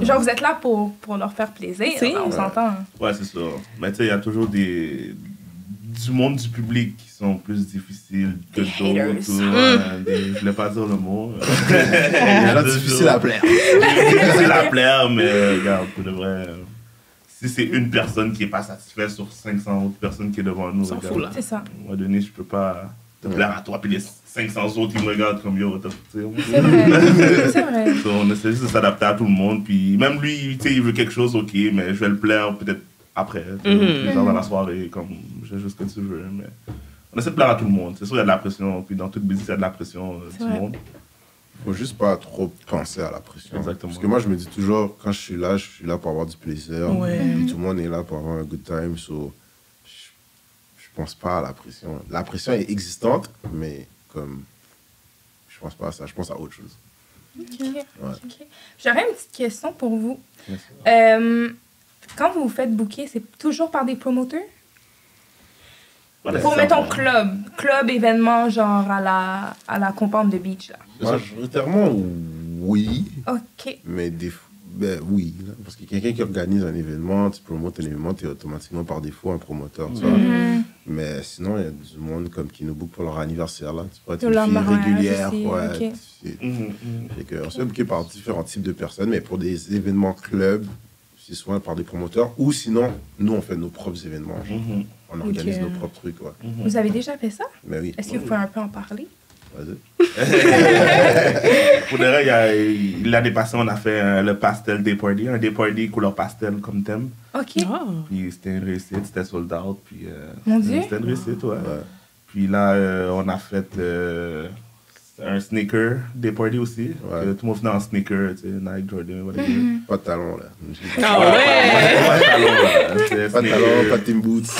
Genre, vous êtes là pour leur faire plaisir, là, on s'entend. Ouais, c'est ça. Mais tu sais, il y a toujours du monde du public qui sont plus difficiles que d'autres. Je voulais pas dire le mot. Les gens difficiles à plaire. Difficile à plaire, mais regarde, pour de vrai... Si c'est une personne qui n'est pas satisfaite sur 500 autres personnes qui est devant nous, S'en fout, là. C'est ça. À un moment donné, je peux pas te plaire à toi, puis les 500 autres, ils me regardent comme yo. C'est vrai. C'est vrai. So, on essaie juste de s'adapter à tout le monde, puis même lui, tu sais, il veut quelque chose, ok, mais je vais le plaire peut-être après, plus tard dans la soirée, comme je juste que tu veux, mais on essaie de plaire à tout le monde. C'est sûr, il y a de la pression, puis dans toute business, il y a de la pression du monde. Faut juste pas trop penser à la pression. Exactement. Parce que moi, je me dis toujours, quand je suis là pour avoir du plaisir. Ouais. Puis tout le monde est là pour avoir un good time. So, je pense pas à la pression. La pression est existante, mais comme, je pense pas à ça. Je pense à autre chose. OK. J'aurais une petite question pour vous. Yes. Quand vous vous faites booker, c'est toujours par des promoteurs? Voilà, Pour, c'est ça. mettons, club, événement, genre à la compound de beach, là. Majoritairement, oui. OK. Mais oui. Là, parce que quelqu'un qui organise un événement, tu promotes un événement, tu es automatiquement par défaut un promoteur. Tu vois. Mais sinon, il y a du monde comme qui nous book pour leur anniversaire. Là. Tu pourrais être une fille régulière. Aussi, ouais, OK. On se fait booker par différents types de personnes, mais pour des événements clubs, c'est souvent par des promoteurs. Ou sinon, nous, on fait nos propres événements. On organise nos propres trucs. Ouais. Vous avez déjà fait ça? Mais oui. Est-ce que vous pouvez un peu en parler? Vas-y. Pour de vrai, l'année passée, on a fait le pastel day party, un day party couleur pastel comme thème. OK. Puis c'était une réussite, c'était sold out. Puis, Mon Dieu. C'était une réussite, ouais. Puis là, on a fait un sneaker day party aussi. Ouais. Tout le monde venait en sneaker, tu sais, Nike, Jordan, whatever. Pas de talons, là. Ah ouais! Pas de talons, là. C'était Pas de sneaker. talons, pas de team boots.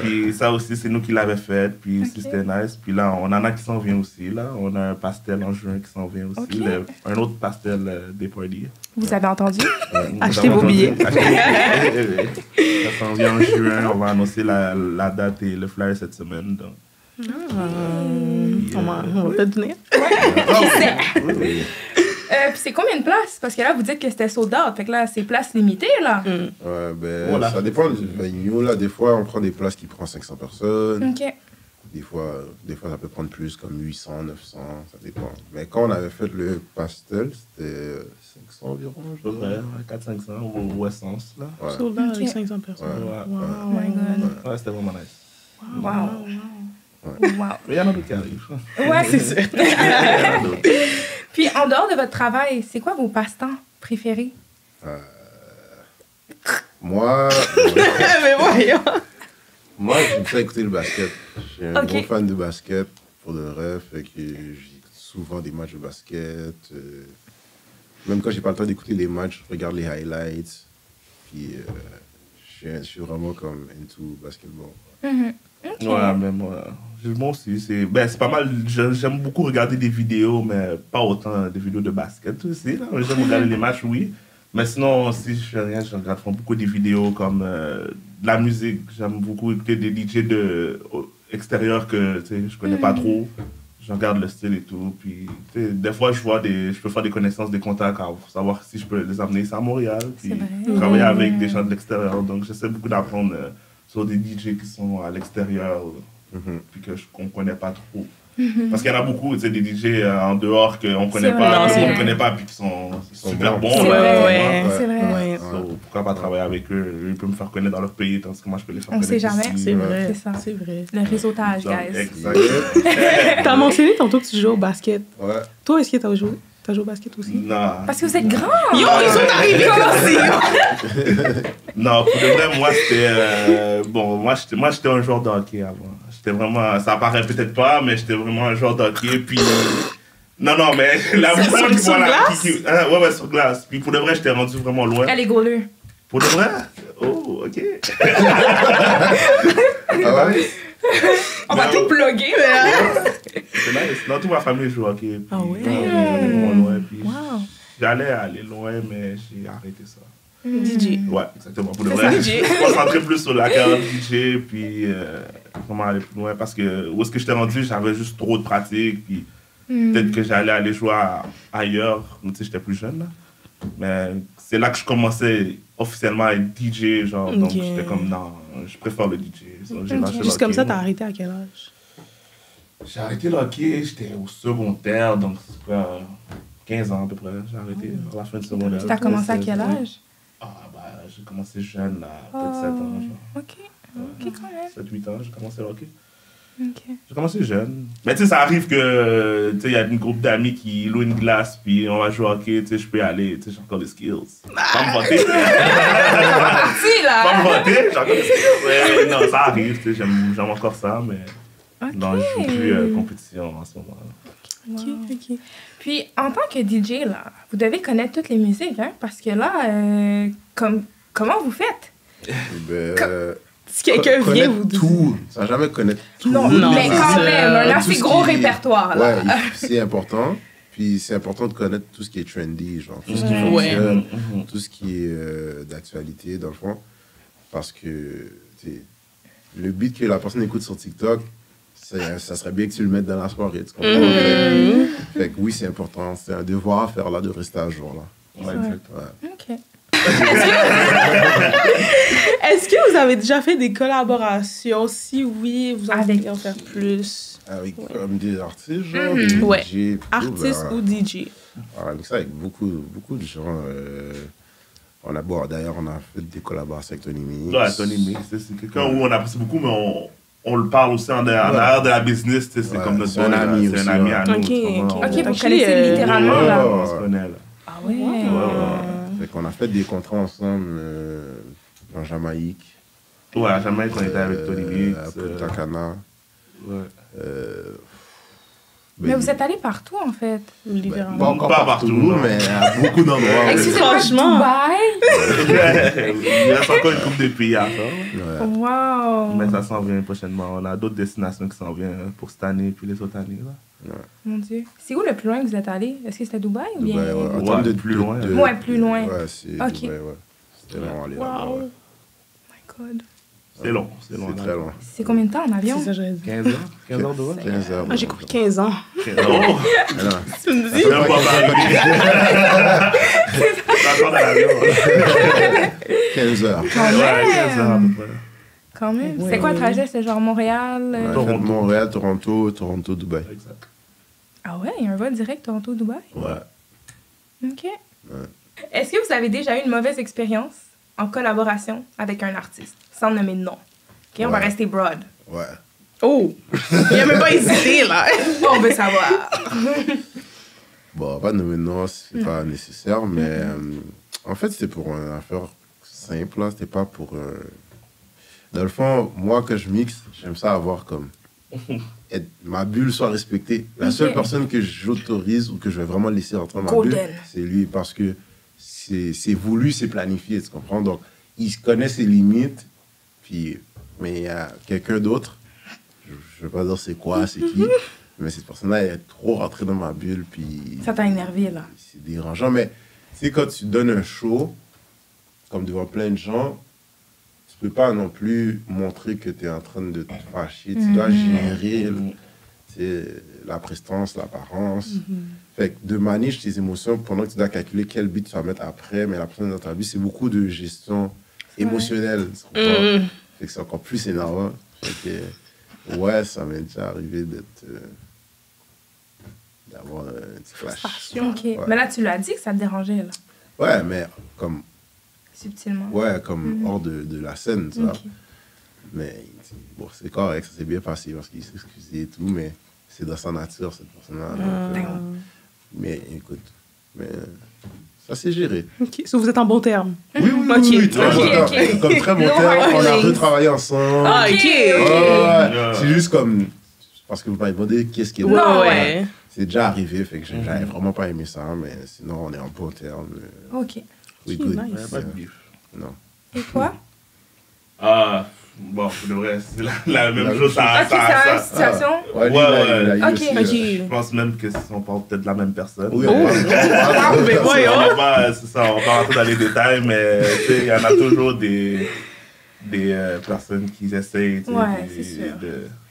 Puis ça aussi, c'est nous qui l'avons fait. Puis c'était nice. Puis là, on en a qui s'en vient aussi. Là. On a un pastel en juin qui s'en vient aussi. Ok. Un autre pastel des parties. Vous avez entendu? Achetez vos billets. Ça s'en vient en juin. On va annoncer la date et le flyer cette semaine. Donc. On va peut-être venir. Puis c'est combien de places? Parce que là, vous dites que c'était sold out. Fait que là, c'est places limitées, là. Ouais, ben, Voilà. ça dépend du venue, là. Des fois, on prend des places qui prennent 500 personnes. OK. Des fois, ça peut prendre plus, comme 800, 900, ça dépend. Mais quand on avait fait le pastel, c'était 500 environ, je Ouais, crois. 400-500 au Essence, là. Ouais. Sur là, avec Ok. 500 personnes. Ouais. Oh Wow. my god. Ouais, c'était vraiment nice. Wow. Ouais. Wow. Mais il y en a d'autres qui arrivent. Ouais, C'est sûr. Puis, en dehors de votre travail, c'est quoi vos passe-temps préférés? Moi, Mais voyons. moi, j'aime ça écouter le basket. Je suis un Ok. gros fan de basket, pour de vrai. Fait que j'écoute souvent des matchs de basket. Même quand j'ai pas le temps d'écouter les matchs, je regarde les highlights. Puis, je suis vraiment comme into basketball. Mhm. Ok. Ouais, mais moi aussi, c'est pas mal. J'aime beaucoup regarder des vidéos, mais pas autant des vidéos de basket aussi. Là. J'aime regarder les matchs, oui. Mais sinon, si je fais rien, je regarde beaucoup des vidéos comme de la musique. J'aime beaucoup écouter des DJ extérieurs que tu sais, je connais pas trop. Je regarde le style et tout. Puis, tu sais, des fois, je peux faire des connaissances, des contacts pour savoir si je peux les amener ici à Montréal. Puis, C'est vrai. travailler avec des gens de l'extérieur. Donc, j'essaie beaucoup d'apprendre sur des DJ qui sont à l'extérieur. Puis que je ne connais pas trop. Parce qu'il y en a beaucoup, tu sais, des DJ en dehors qu'on ne connaît C'est pas, vrai. qu'on Non, ne connaît pas, puis qui sont super bons. C'est là, vrai. tu vois. C'est vrai. Ouais. So, pourquoi pas travailler avec eux? Ils peuvent me faire connaître dans leur pays, tandis que moi, je peux les faire On connaître sait jamais. ici. C'est vrai. C'est ça. C'est vrai. Le réseautage, Donc, guys. exact. T'as mentionné tantôt que tu jouais au basket. Ouais. Toi, est-ce que t'as joué au basket aussi? Non. Parce que vous êtes grands! Yo, ils sont arrivés aussi! Non, pour de vrai, moi, c'était... moi, j'étais un joueur de hockey avant. J'étais vraiment... Ça paraît peut-être pas, mais j'étais vraiment un joueur de hockey. Puis... Non, mais la Sur personne qui voit la... glace? Ouais, sur glace. Puis pour de vrai, j'étais rendu vraiment loin. Elle est gauleux. Pour de vrai? Oh, OK. Ah ouais? On va Mais tout plugger, mais... C'est nice. Non, toute ma famille joue au hockey. Puis, Ah ouais? j'allais vraiment loin. Puis Wow. j'allais aller loin, mais j'ai arrêté ça. DJ. Ouais, exactement. Pour de C'est vrai, ça, DJ. je me concentrais plus sur la carrière de DJ, puis comment aller plus loin. Parce que où est-ce que j'étais rendu, j'avais juste trop de pratique, puis peut-être que j'allais aller jouer ailleurs. Tu sais, j'étais plus jeune, là. Mais c'est là que je commençais officiellement à être DJ, genre. Donc, Ok. j'étais comme, non, je préfère le DJ. So, j'ai lâché le Juste comme hockey, ça, t'as moi. arrêté à quel âge? J'ai arrêté le hockey, j'étais au secondaire, donc c'est quoi, 15 ans à peu près. J'ai arrêté à la fin du secondaire. T'as commencé à quel âge? Ah, bah, j'ai commencé jeune, là, peut-être 7 ans, genre. OK. OK, quand même. 7-8 ans, j'ai commencé le hockey. OK. J'ai commencé jeune. Mais tu sais, ça arrive que, tu sais, il y a une groupe d'amis qui louent une glace, puis on va jouer au hockey, tu sais, je peux y aller, tu sais, j'ai encore des skills. Pas me voter. Si, là! Pas me voter, j'ai encore des skills. Ouais, non, ça arrive, tu sais, j'aime encore ça, mais OK. non, je joue plus compétition en ce moment. Ok, ok. Puis, en tant que DJ, là, vous devez connaître toutes les musiques, hein? Parce que là, comment vous faites? Ben, Si quelqu'un vient connaître vous dire. tout, sans jamais connaître tout. Non, Non, mais c'est quand ça. même, un Tout assez ce gros qui- répertoire, là. Ouais, c'est important. Puis c'est important de connaître tout ce qui est trendy, genre tout ce qui Ouais. fonctionne, Mhm. tout ce qui est d'actualité, dans le fond. Parce que tu sais, le beat que la personne écoute sur TikTok, ça serait bien que tu le mettes dans la soirée, tu comprends? Fait que oui, c'est important. C'est un devoir à faire là de rester à jour. Là. Ouais, exactement. Ouais. OK. Est-ce que vous avez déjà fait des collaborations? Si oui, vous en Avec voulez en faire plus? Avec comme des artistes, genre, des Ouais. DJ, plutôt, Artiste ben, ou DJ? avec ça, avec beaucoup de gens. D'ailleurs, on a fait des collaborations avec Tony Mix. Ouais, Tony Mix, c'est quelqu'un où on apprécie beaucoup, mais on le parle aussi en arrière de la business, tu sais, c'est Ouais, comme notre c'est un boy, là, ami c'est aussi, un ami ouais. à nous. Ok, tu comprends? ok. OK, vous Ok, connaissez littéralement, Ouais, là. on se connaît, là. Ah ouais? Fait qu'on a fait des contrats ensemble en Jamaïque. Ouais, à Jamaïque, on était avec Tony Mix. À Punta Cana. Ouais. Mais vous êtes allé partout, en fait. Littéralement. Pas encore Pas partout, partout, non. mais à beaucoup d'endroits. ouais. Excusez-moi, Franchement. Dubaï? Il reste encore une couple de pays à faire. Ouais. Wow! Mais ça s'en vient prochainement. On a d'autres destinations qui s'en viennent pour cette année puis les autres années. Là. Mon Dieu. C'est où le plus loin que vous êtes allé? Est-ce que c'était Dubaï ou bien... Dubaï, ouais. En Ouais, termes de plus loin. Ouais, plus loin. Ouais, c'est Ok. Dubaï, ouais. C'était vraiment aller là-bas, Wow. ouais. Oh my God. C'est long. C'est long. C'est très loin. C'est combien de temps en avion? C'est ça, j'aurais dit. 15 ans. 15 ans de vol. 15 heures. Ah, j'ai couru 15 ans. 15 ans. Mais non, Tu me dis? C'est même pas mal. C'est encore dans l'avion. 15 heures. Quand Ouais, 15 même! ans à peu près. quand même. Ouais. C'est quoi le trajet? C'est genre Montréal? Ouais, Toronto. Montréal, Toronto, Dubaï. Exact. Ah ouais, il y a un vol direct Toronto-Dubaï? Ouais. OK. Est-ce que vous avez déjà eu une mauvaise expérience en collaboration avec un artiste, sans nommer de nom? OK, on va Ouais. rester broad. Ouais. Oh! Il a même pas hésité, là. On veut savoir. Bon, pas nommer de nom, c'est pas nécessaire, mais en fait, c'était pour une affaire simple, là. C'était pas pour. Dans le fond, moi, que je mixe, j'aime ça avoir comme. Ma bulle soit respectée. La Ok. seule personne que j'autorise ou que je vais vraiment laisser rentrer dans ma bulle, Golden. c'est lui, parce que c'est voulu, c'est planifié, tu comprends? Donc, il connaît ses limites, puis. Mais il y a quelqu'un d'autre, je ne vais pas dire c'est quoi, c'est qui, mais cette personne-là, elle est trop rentrée dans ma bulle, puis. Ça t'a énervé, là. C'est dérangeant, mais tu sais, quand tu donnes un show, comme devant plein de gens, tu peux pas non plus montrer que tu es en train de te fâcher. Tu dois gérer tu sais, la prestance, l'apparence. Fait que de manier tes émotions pendant que tu dois calculer quel beat tu vas mettre après, mais la personne dans ta vie, c'est beaucoup de gestion émotionnelle. Tu comprends? Fait que c'est encore plus énervant. Fait que, ouais, ça m'est déjà arrivé d'avoir un petit clash. OK. Mais là, tu l'as dit que ça te dérangeait, là. Ouais, mais comme, Subtilement. hors de la scène, tu vois. OK. Mais bon, c'est correct, ça s'est bien passé parce qu'il s'est excusé et tout, mais c'est dans sa nature, cette personne-là. Donc, mais écoute, ça s'est géré. OK. So, vous êtes en bon terme. Oui, Ok. très Ok, bon terme. ok. Comme très bon No terme, hard on a feelings. retravaillé ensemble. Ah, OK. Ouais, c'est juste comme, parce que vous m'avez demandé qu'est-ce qui est Ouais, Non, ouais. C'est déjà arrivé, fait que j'avais vraiment pas aimé ça, mais sinon on est en bon terme. OK. We Ok, good. nice. Ouais, pas de beef. Non. Et toi? Bon, pour de vrai, c'est la même La chose. même OK, c'est la même situation? Ouais, lui, Ouais, il a eu Ok, aussi, Je pense même que on parle peut-être de la même personne. Oui, Oh. on parle- Mais voyons. On va pas, c'est ça, on va pas rentrer dans les détails, mais tu sais, il y en a toujours des personnes qui essayent. tu sais, Ouais, c'est sûr.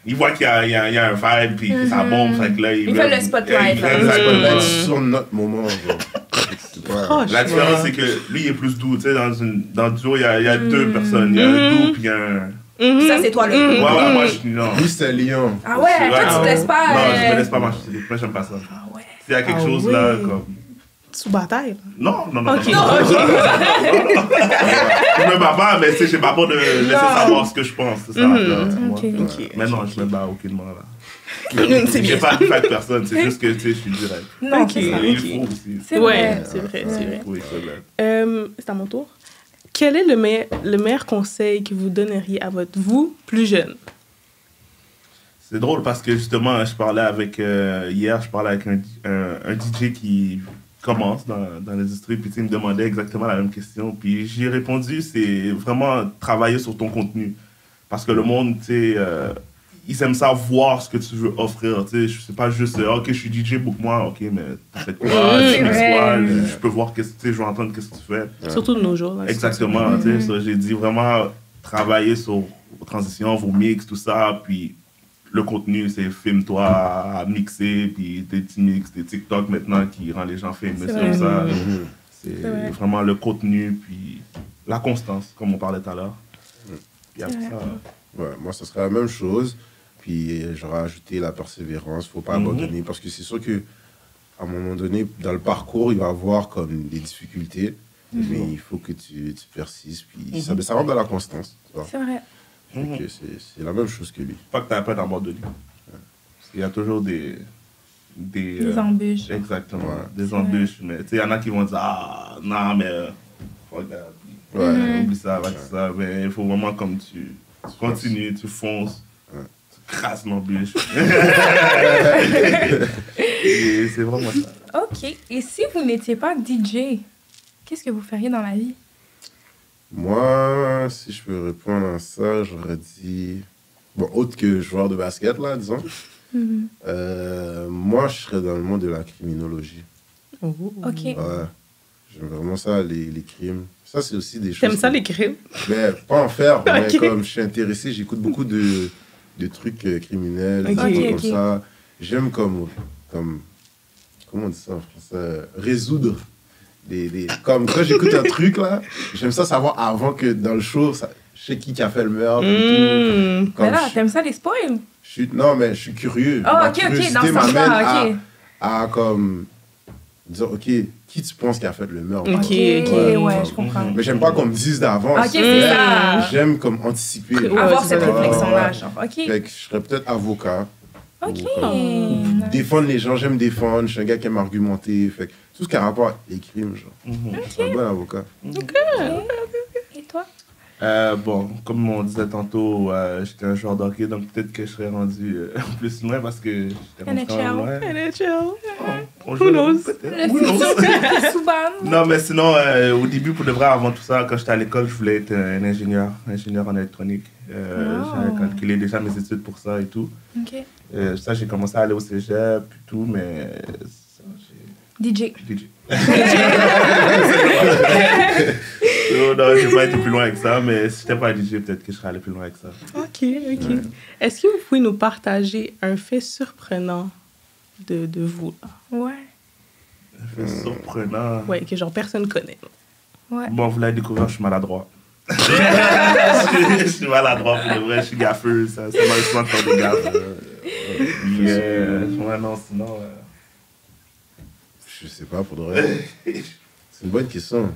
ils voient qu'il y a un vibe, puis que ça bombe, fait que là, Il fait le spotlight, Ils là. prennent Ça ça peut comme être ça. sur notre moment. genre. C'est pas- Proche. La différence, c'est que lui, il est plus doux. Tu sais, dans le duo, il y a deux personnes. Il y a un doux, puis il y a un. Mhm. Ça, c'est toi, le Ouais, ouais, moi, je suis. Non. Lui, c'est lion. Ah ouais, toi, tu te laisses pas... Non, je me laisse pas marcher. Moi, j'aime pas ça. Ah ouais. S'il y a quelque Ah chose ouais. là, comme. Sous bataille. Non, non, non. OK. non, non. Je me bats pas, mais tu sais, j'ai pas peur de laisser savoir ce que je pense. C'est ça. là, tu vois. OK. OK. Mais non, je me bats aucunement là. C'est J'ai bien. pas de fait non, c'est juste que tu sais, je suis direct. Non, Ok. c'est ça. Il faut aussi. C'est Ouais, vrai. c'est vrai, c'est vrai. Oui, c'est vrai. C'est à mon tour. Quel est le meilleur conseil que vous donneriez à votre vous plus jeune? C'est drôle parce que justement, je parlais avec hier, je parlais avec un DJ qui commence dans l'industrie, puis tu sais, il me demandait exactement la même question. Puis j'ai répondu, c'est vraiment travailler sur ton contenu. Parce que le monde, tu sais, ils aiment ça voir ce que tu veux offrir. Tu sais, c'est pas juste, ok, je suis DJ, book-moi, ok, mais t'as fait quoi, tu mixes quoi, je peux voir, tu sais, je veux entendre qu'est-ce que tu fais. Surtout de nos jours. là. Exactement, tu sais, ça, j'ai dit vraiment travailler sur vos transitions, vos mix, tout ça, puis le contenu, c'est filme-toi à mixer, puis tes petits mix, tes TikTok maintenant qui rend les gens fameux C'est comme vrai. ça. Mhm. C'est vrai. vraiment le contenu, puis la constance, comme on parlait tout à l'heure. Puis après ça, Ouais, moi, ce serait la même chose. Puis j'aurais ajouté la persévérance. Faut pas abandonner. Parce que c'est sûr que à un moment donné, dans le parcours, il va y avoir comme des difficultés. Mais il faut que tu persistes. Puis ça rentre dans la constance. Tu vois. C'est vrai. Fait que c'est la même chose que lui. pas que tu as peur d'abandonner. Parce qu'il y a toujours des Des embûches. Exactement, Ouais. des embûches. Mais tu sais, il y en a qui vont dire, ah, non, mais fuck that. Ouais. Oublie ça, va ça. Mais il faut vraiment comme tu continues, tu fonces, Ouais. tu crasses l'embûche. Et c'est vraiment ça. OK. Et si vous n'étiez pas DJ, qu'est-ce que vous feriez dans la vie? Moi, si je peux répondre à ça, j'aurais dit... Bon, autre que joueur de basket, là, disons. Moi, je serais dans le monde de la criminologie. Oh. OK. Ouais. J'aime vraiment ça, les crimes. Ça, c'est aussi des choses... T'aimes ça, les crimes? Mais pas en faire, mais Ok. comme je suis intéressé, j'écoute beaucoup de trucs criminels, des Ok. trucs Ok, comme ok. ça. J'aime comme... Comment on dit ça en français? Résoudre. Comme quand j'écoute un truc, là, j'aime ça savoir avant que dans le show, je sais qui a fait le meurtre et tout. Mais là, t'aimes ça les spoils? Non, mais je suis curieux. Oh, Ma ok, curiosité dans ce m'amène sens-là, ok. à comme dire, ok, qui tu penses qui a fait le meurtre? Ok, Ouais, je comprends. Mais j'aime pas qu'on me dise d'avance. Ok, c'est ça. J'aime comme anticiper. Avoir c'est cette ça. réflexion-là, genre, ok. Fait que je serais peut-être avocat. Ok. Ou comme défendre les gens, j'aime défendre. Je suis un gars qui aime argumenter. Fait que tout ce qui a rapport avec les crimes, genre. Je suis un bon avocat. Et toi? Bon, comme on disait tantôt, j'étais un joueur d'hockey, donc peut-être que je serais rendu plus loin parce que j'étais rendu quand même loin. Who knows? Le futur Souban. Non, mais sinon, au début, pour de vrai, avant tout ça, quand j'étais à l'école, je voulais être un ingénieur en électronique. J'avais calculé déjà mes études pour ça et tout. Ok. Ça, j'ai commencé à aller au cégep et tout, mais ça, DJ. DJ. Non, j'ai pas été plus loin avec ça, mais si j'étais pas DJ, peut-être que je serais allé plus loin avec ça. Ok. Est-ce que vous pouvez nous partager un fait surprenant de vous, là? Ouais. Un fait surprenant. Ouais, que genre personne connaît. Ouais. Bon, vous l'avez découvert, je suis maladroit. Je suis maladroit, pour de vrai, je suis gaffeux, ça m'a souvent de faire des gaffes. Ouais, non, sinon... Je sais pas, pour de vrai. C'est une bonne question.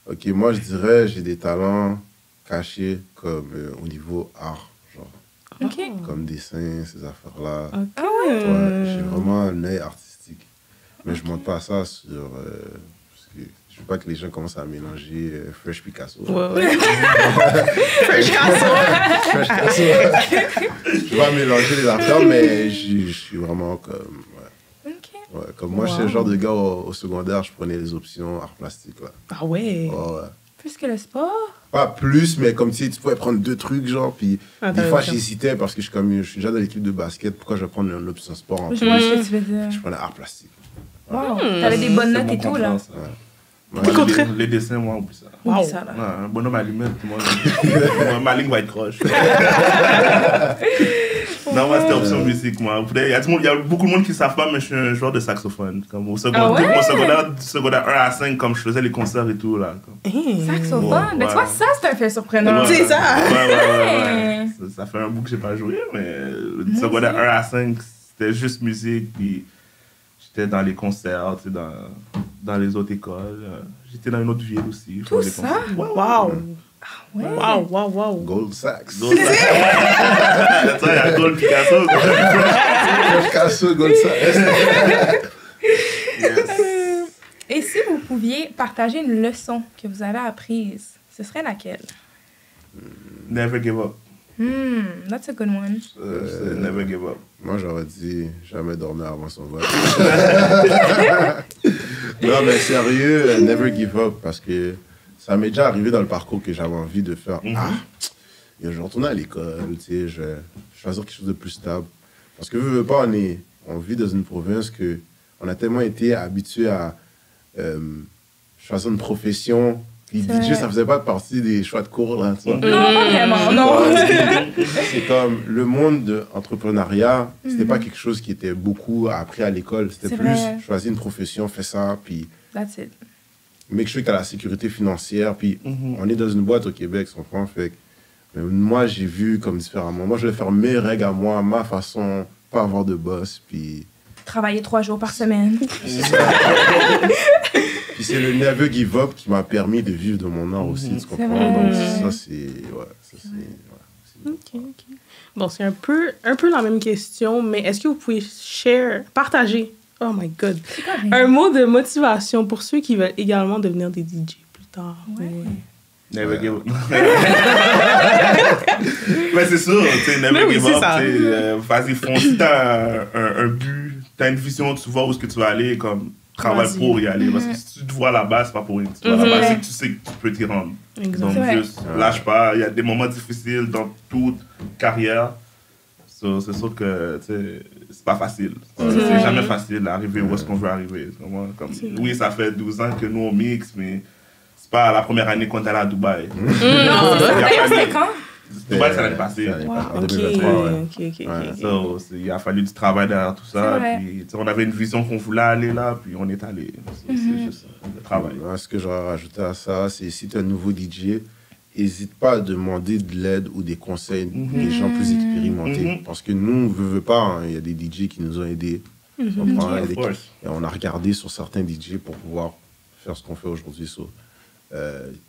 Ok, moi je dirais j'ai des talents cachés comme au niveau art, genre Ok. comme dessin, ces affaires-là. Ah ouais? Ouais, j'ai vraiment un œil artistique. Mais je montre pas ça sur... parce que je veux pas que les gens commencent à mélanger Fresh Picasso. Ouais. Fresh Picasso. Je vais pas mélanger les affaires, mais je suis vraiment comme... Ok. Ouais, comme moi, j'étais le genre de gars au secondaire, je prenais les options art plastique. Là. Ah ouais? Ouais. Plus que le sport? Pas plus, mais comme tu pouvais prendre 2 trucs, genre, puis des fois j'hésitais parce que je suis déjà dans l'équipe de basket, pourquoi je vais prendre une option sport en plus? Je vois ce que tu veux dire. Je prenais art plastique. Wow. T'avais des bonnes notes et tout, là. Ouais. Moi, les dessins, moi, oublie ça. Wow. Oublie ça, là. Ouais, un bonhomme allumette, moi, ma ligne va être croche. Non, moi, c'était option musique, moi. Il y a beaucoup de monde qui ne savent pas, mais je suis un joueur de saxophone. Comme au secondaire, secondaire 1 à 5, comme je faisais les concerts et tout, là. Saxophone? Ouais, Ben, tu vois, ça, c'est un fait surprenant. Ouais, C'est ça. Ouais. Ça fait un bout que j'ai pas joué, mais secondaire 1 à 5, c'était juste musique, puis j'étais dans les concerts, tu sais, dans les autres écoles. J'étais dans une autre ville aussi. Tout ça? Wow. Ouais. Wow. Gold Sax. Gold Sax. Il y a Gold Picasso. Picasso, Gold Sax. Yes. Et si vous pouviez partager une leçon que vous avez apprise, ce serait laquelle? Never give up. That's a good one. Never give up. Moi, j'aurais dit jamais dormir avant son vote. Non, mais sérieux, never give up, parce que ça m'est déjà arrivé dans le parcours que j'avais envie de faire. Je vais retourner à l'école, tu sais, je vais choisir quelque chose de plus stable. Parce que, veux pas, on vit dans une province que on a tellement été habitué à choisir une profession. Puis DJ, ça faisait pas partie des choix de cours, là, tu vois. Non, pas vraiment, non. C'est comme le monde de l'entrepreneuriat, c'était pas quelque chose qui était beaucoup appris à l'école. C'était C'est plus vrai. choisir une profession, fais ça, puis That's it. make sure que tu as la sécurité financière. Puis on est dans une boîte au Québec, on comprend. Fait que, moi, j'ai vu comme différemment. Moi, je vais faire mes règles à moi, ma façon, pas avoir de boss. Puis Travailler 3 jours par semaine. puis c'est le never give up qui m'a permis de vivre de mon art aussi, tu comprends? vrai. Donc ça, c'est... Ouais, ça, c'est... Ok. Bon, c'est un peu la même question, mais est-ce que vous pouvez partager, oh my God, un mot de motivation pour ceux qui veulent également devenir des DJ plus tard? Ouais. Never give up. Mais c'est sûr, tu sais, never give up. Vas-y, fonce. Si t'as un but, t'as une vision, tu vois où est-ce que tu vas aller, comme travaille pour y aller. Parce que si tu te vois là-bas, c'est pas pour rien. Tu te vois là-bas, c'est que tu sais que tu peux t'y rendre. Exactement. Donc, C'est juste lâche pas. Il y a des moments difficiles dans toute carrière. So, c'est sûr que c'est pas facile. C'est jamais facile d'arriver où est-ce qu'on veut arriver. Oui, ça fait 12 ans que nous on mixe, mais c'est pas la première année qu'on est allé à Dubaï. Non, d'ailleurs, c'était quand? Dubaï, c'est l'année passée. En Ok, 2023, ouais. ok. So, il a fallu du travail derrière tout ça. C'est vrai. Puis, on avait une vision qu'on voulait aller là, puis on est allé. So, c'est le travail. Moi, ce que j'aurais rajouté à ça, c'est si tu es un nouveau DJ, n'hésite pas à demander de l'aide ou des conseils des gens plus expérimentés. Parce que nous, on ne veut pas, hein, il y a des DJ qui nous ont aidés. Et on a regardé sur certains DJ pour pouvoir faire ce qu'on fait aujourd'hui.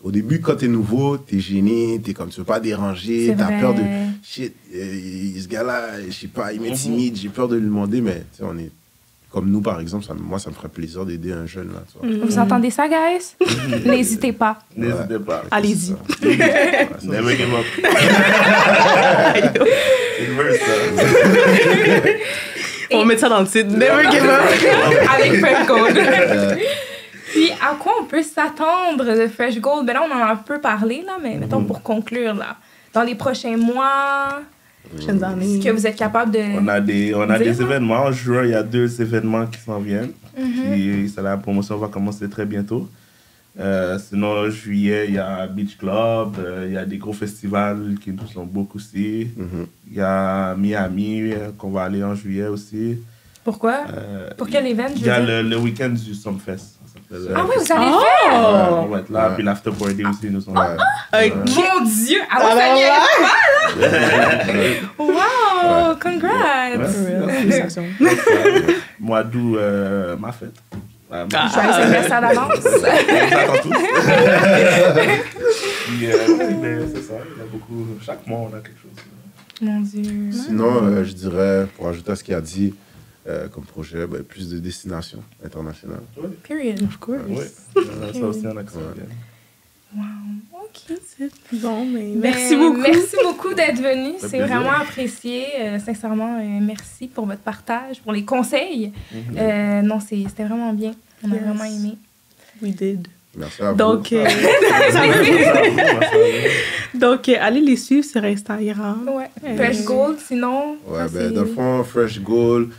Au début, quand tu es nouveau, tu es gêné, tu veux pas déranger, tu as peur de shit, ce gars-là, je sais pas, il m'intimide, j'ai peur de lui demander, mais on est comme nous, par exemple, moi, ça me ferait plaisir d'aider un jeune. Là, Vous entendez ça, guys? N'hésitez pas. N'hésitez pas. Allez-y. Never give up. On va mettre ça dans le titre. Never give up. Avec Fresh Gold. Puis, à quoi on peut s'attendre de Fresh Gold? Ben là, on en a un peu parlé, là, mais mettons pour conclure, là. Dans les prochains mois, Prochaines années. est-ce que vous êtes capable de... On a des événements. En juin, il y a 2 événements qui s'en viennent. Puis, la promotion va commencer très bientôt. Sinon, en juillet, il y a Beach Club. Il y a des gros festivals qui nous ont beaucoup aussi. Il y a Miami qu'on va aller en juillet aussi. Pourquoi? Pour quel événement? Il y a le week-end du Sumfest. Ah oui, vous allez faire? On va être là. Puis l'after party aussi, nous sommes là. Mon Dieu! Alors, ça y est, là! Wow! Congrats! Merci. Mois d'août, ma fête. Joyeux anniversaire d'avance! On s'attend tous. Puis, c'est ça, il y a beaucoup. Chaque mois, on a quelque chose. Mon Dieu! Sinon, je dirais, pour ajouter à ce qu'il a dit, comme projet, plus de destinations internationales. Period. Of course. Oui, ça aussi, on a que ça bien. Wow, ok. C'est bon, mais Ben, merci beaucoup. Merci beaucoup d'être venu. Ça fait C'est plaisir. vraiment apprécié. Sincèrement, merci pour votre partage, pour les conseils. Non, c'était vraiment bien. On a Yes. vraiment aimé. We did. Merci à vous. Donc, allez les suivre sur Instagram. Ouais. Fresh Gold, sinon. Ouais, ça, dans le fond, Fresh Gold,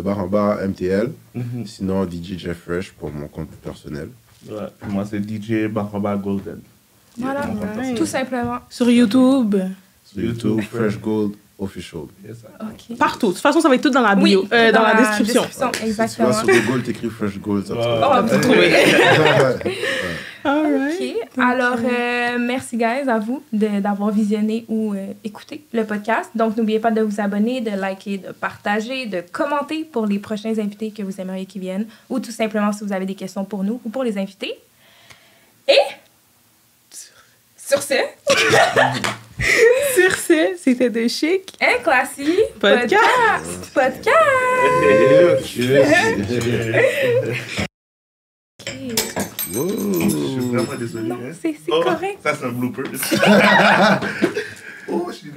Baramba MTL. Sinon, DJ Jeff Fresh pour mon compte personnel. Ouais. Puis moi, c'est DJ Baramba Golden. Voilà, Ouais. tout simplement. Sur YouTube. Sur YouTube, Fresh Gold Official. Yes, sir. Ok. Partout. De toute façon, ça va être tout dans la Oui, bio. Dans la description. Si tu vas Exactement. sur Google, t'écris Fresh Gold, ça te Ouais. Oh, vous trouvez. All right. OK. Alors, merci, guys, à vous d'avoir visionné ou écouté le podcast. Donc, n'oubliez pas de vous abonner, de liker, de partager, de commenter pour les prochains invités que vous aimeriez qu'ils viennent ou tout simplement si vous avez des questions pour nous ou pour les invités. Et, sur ce, Sur ce, c'était de chic. un classique Podcast. Podcast. Wow. Je suis vraiment désolé. Non, hein. c'est Oh, correct. Ça, c'est un blooper. Oh, je suis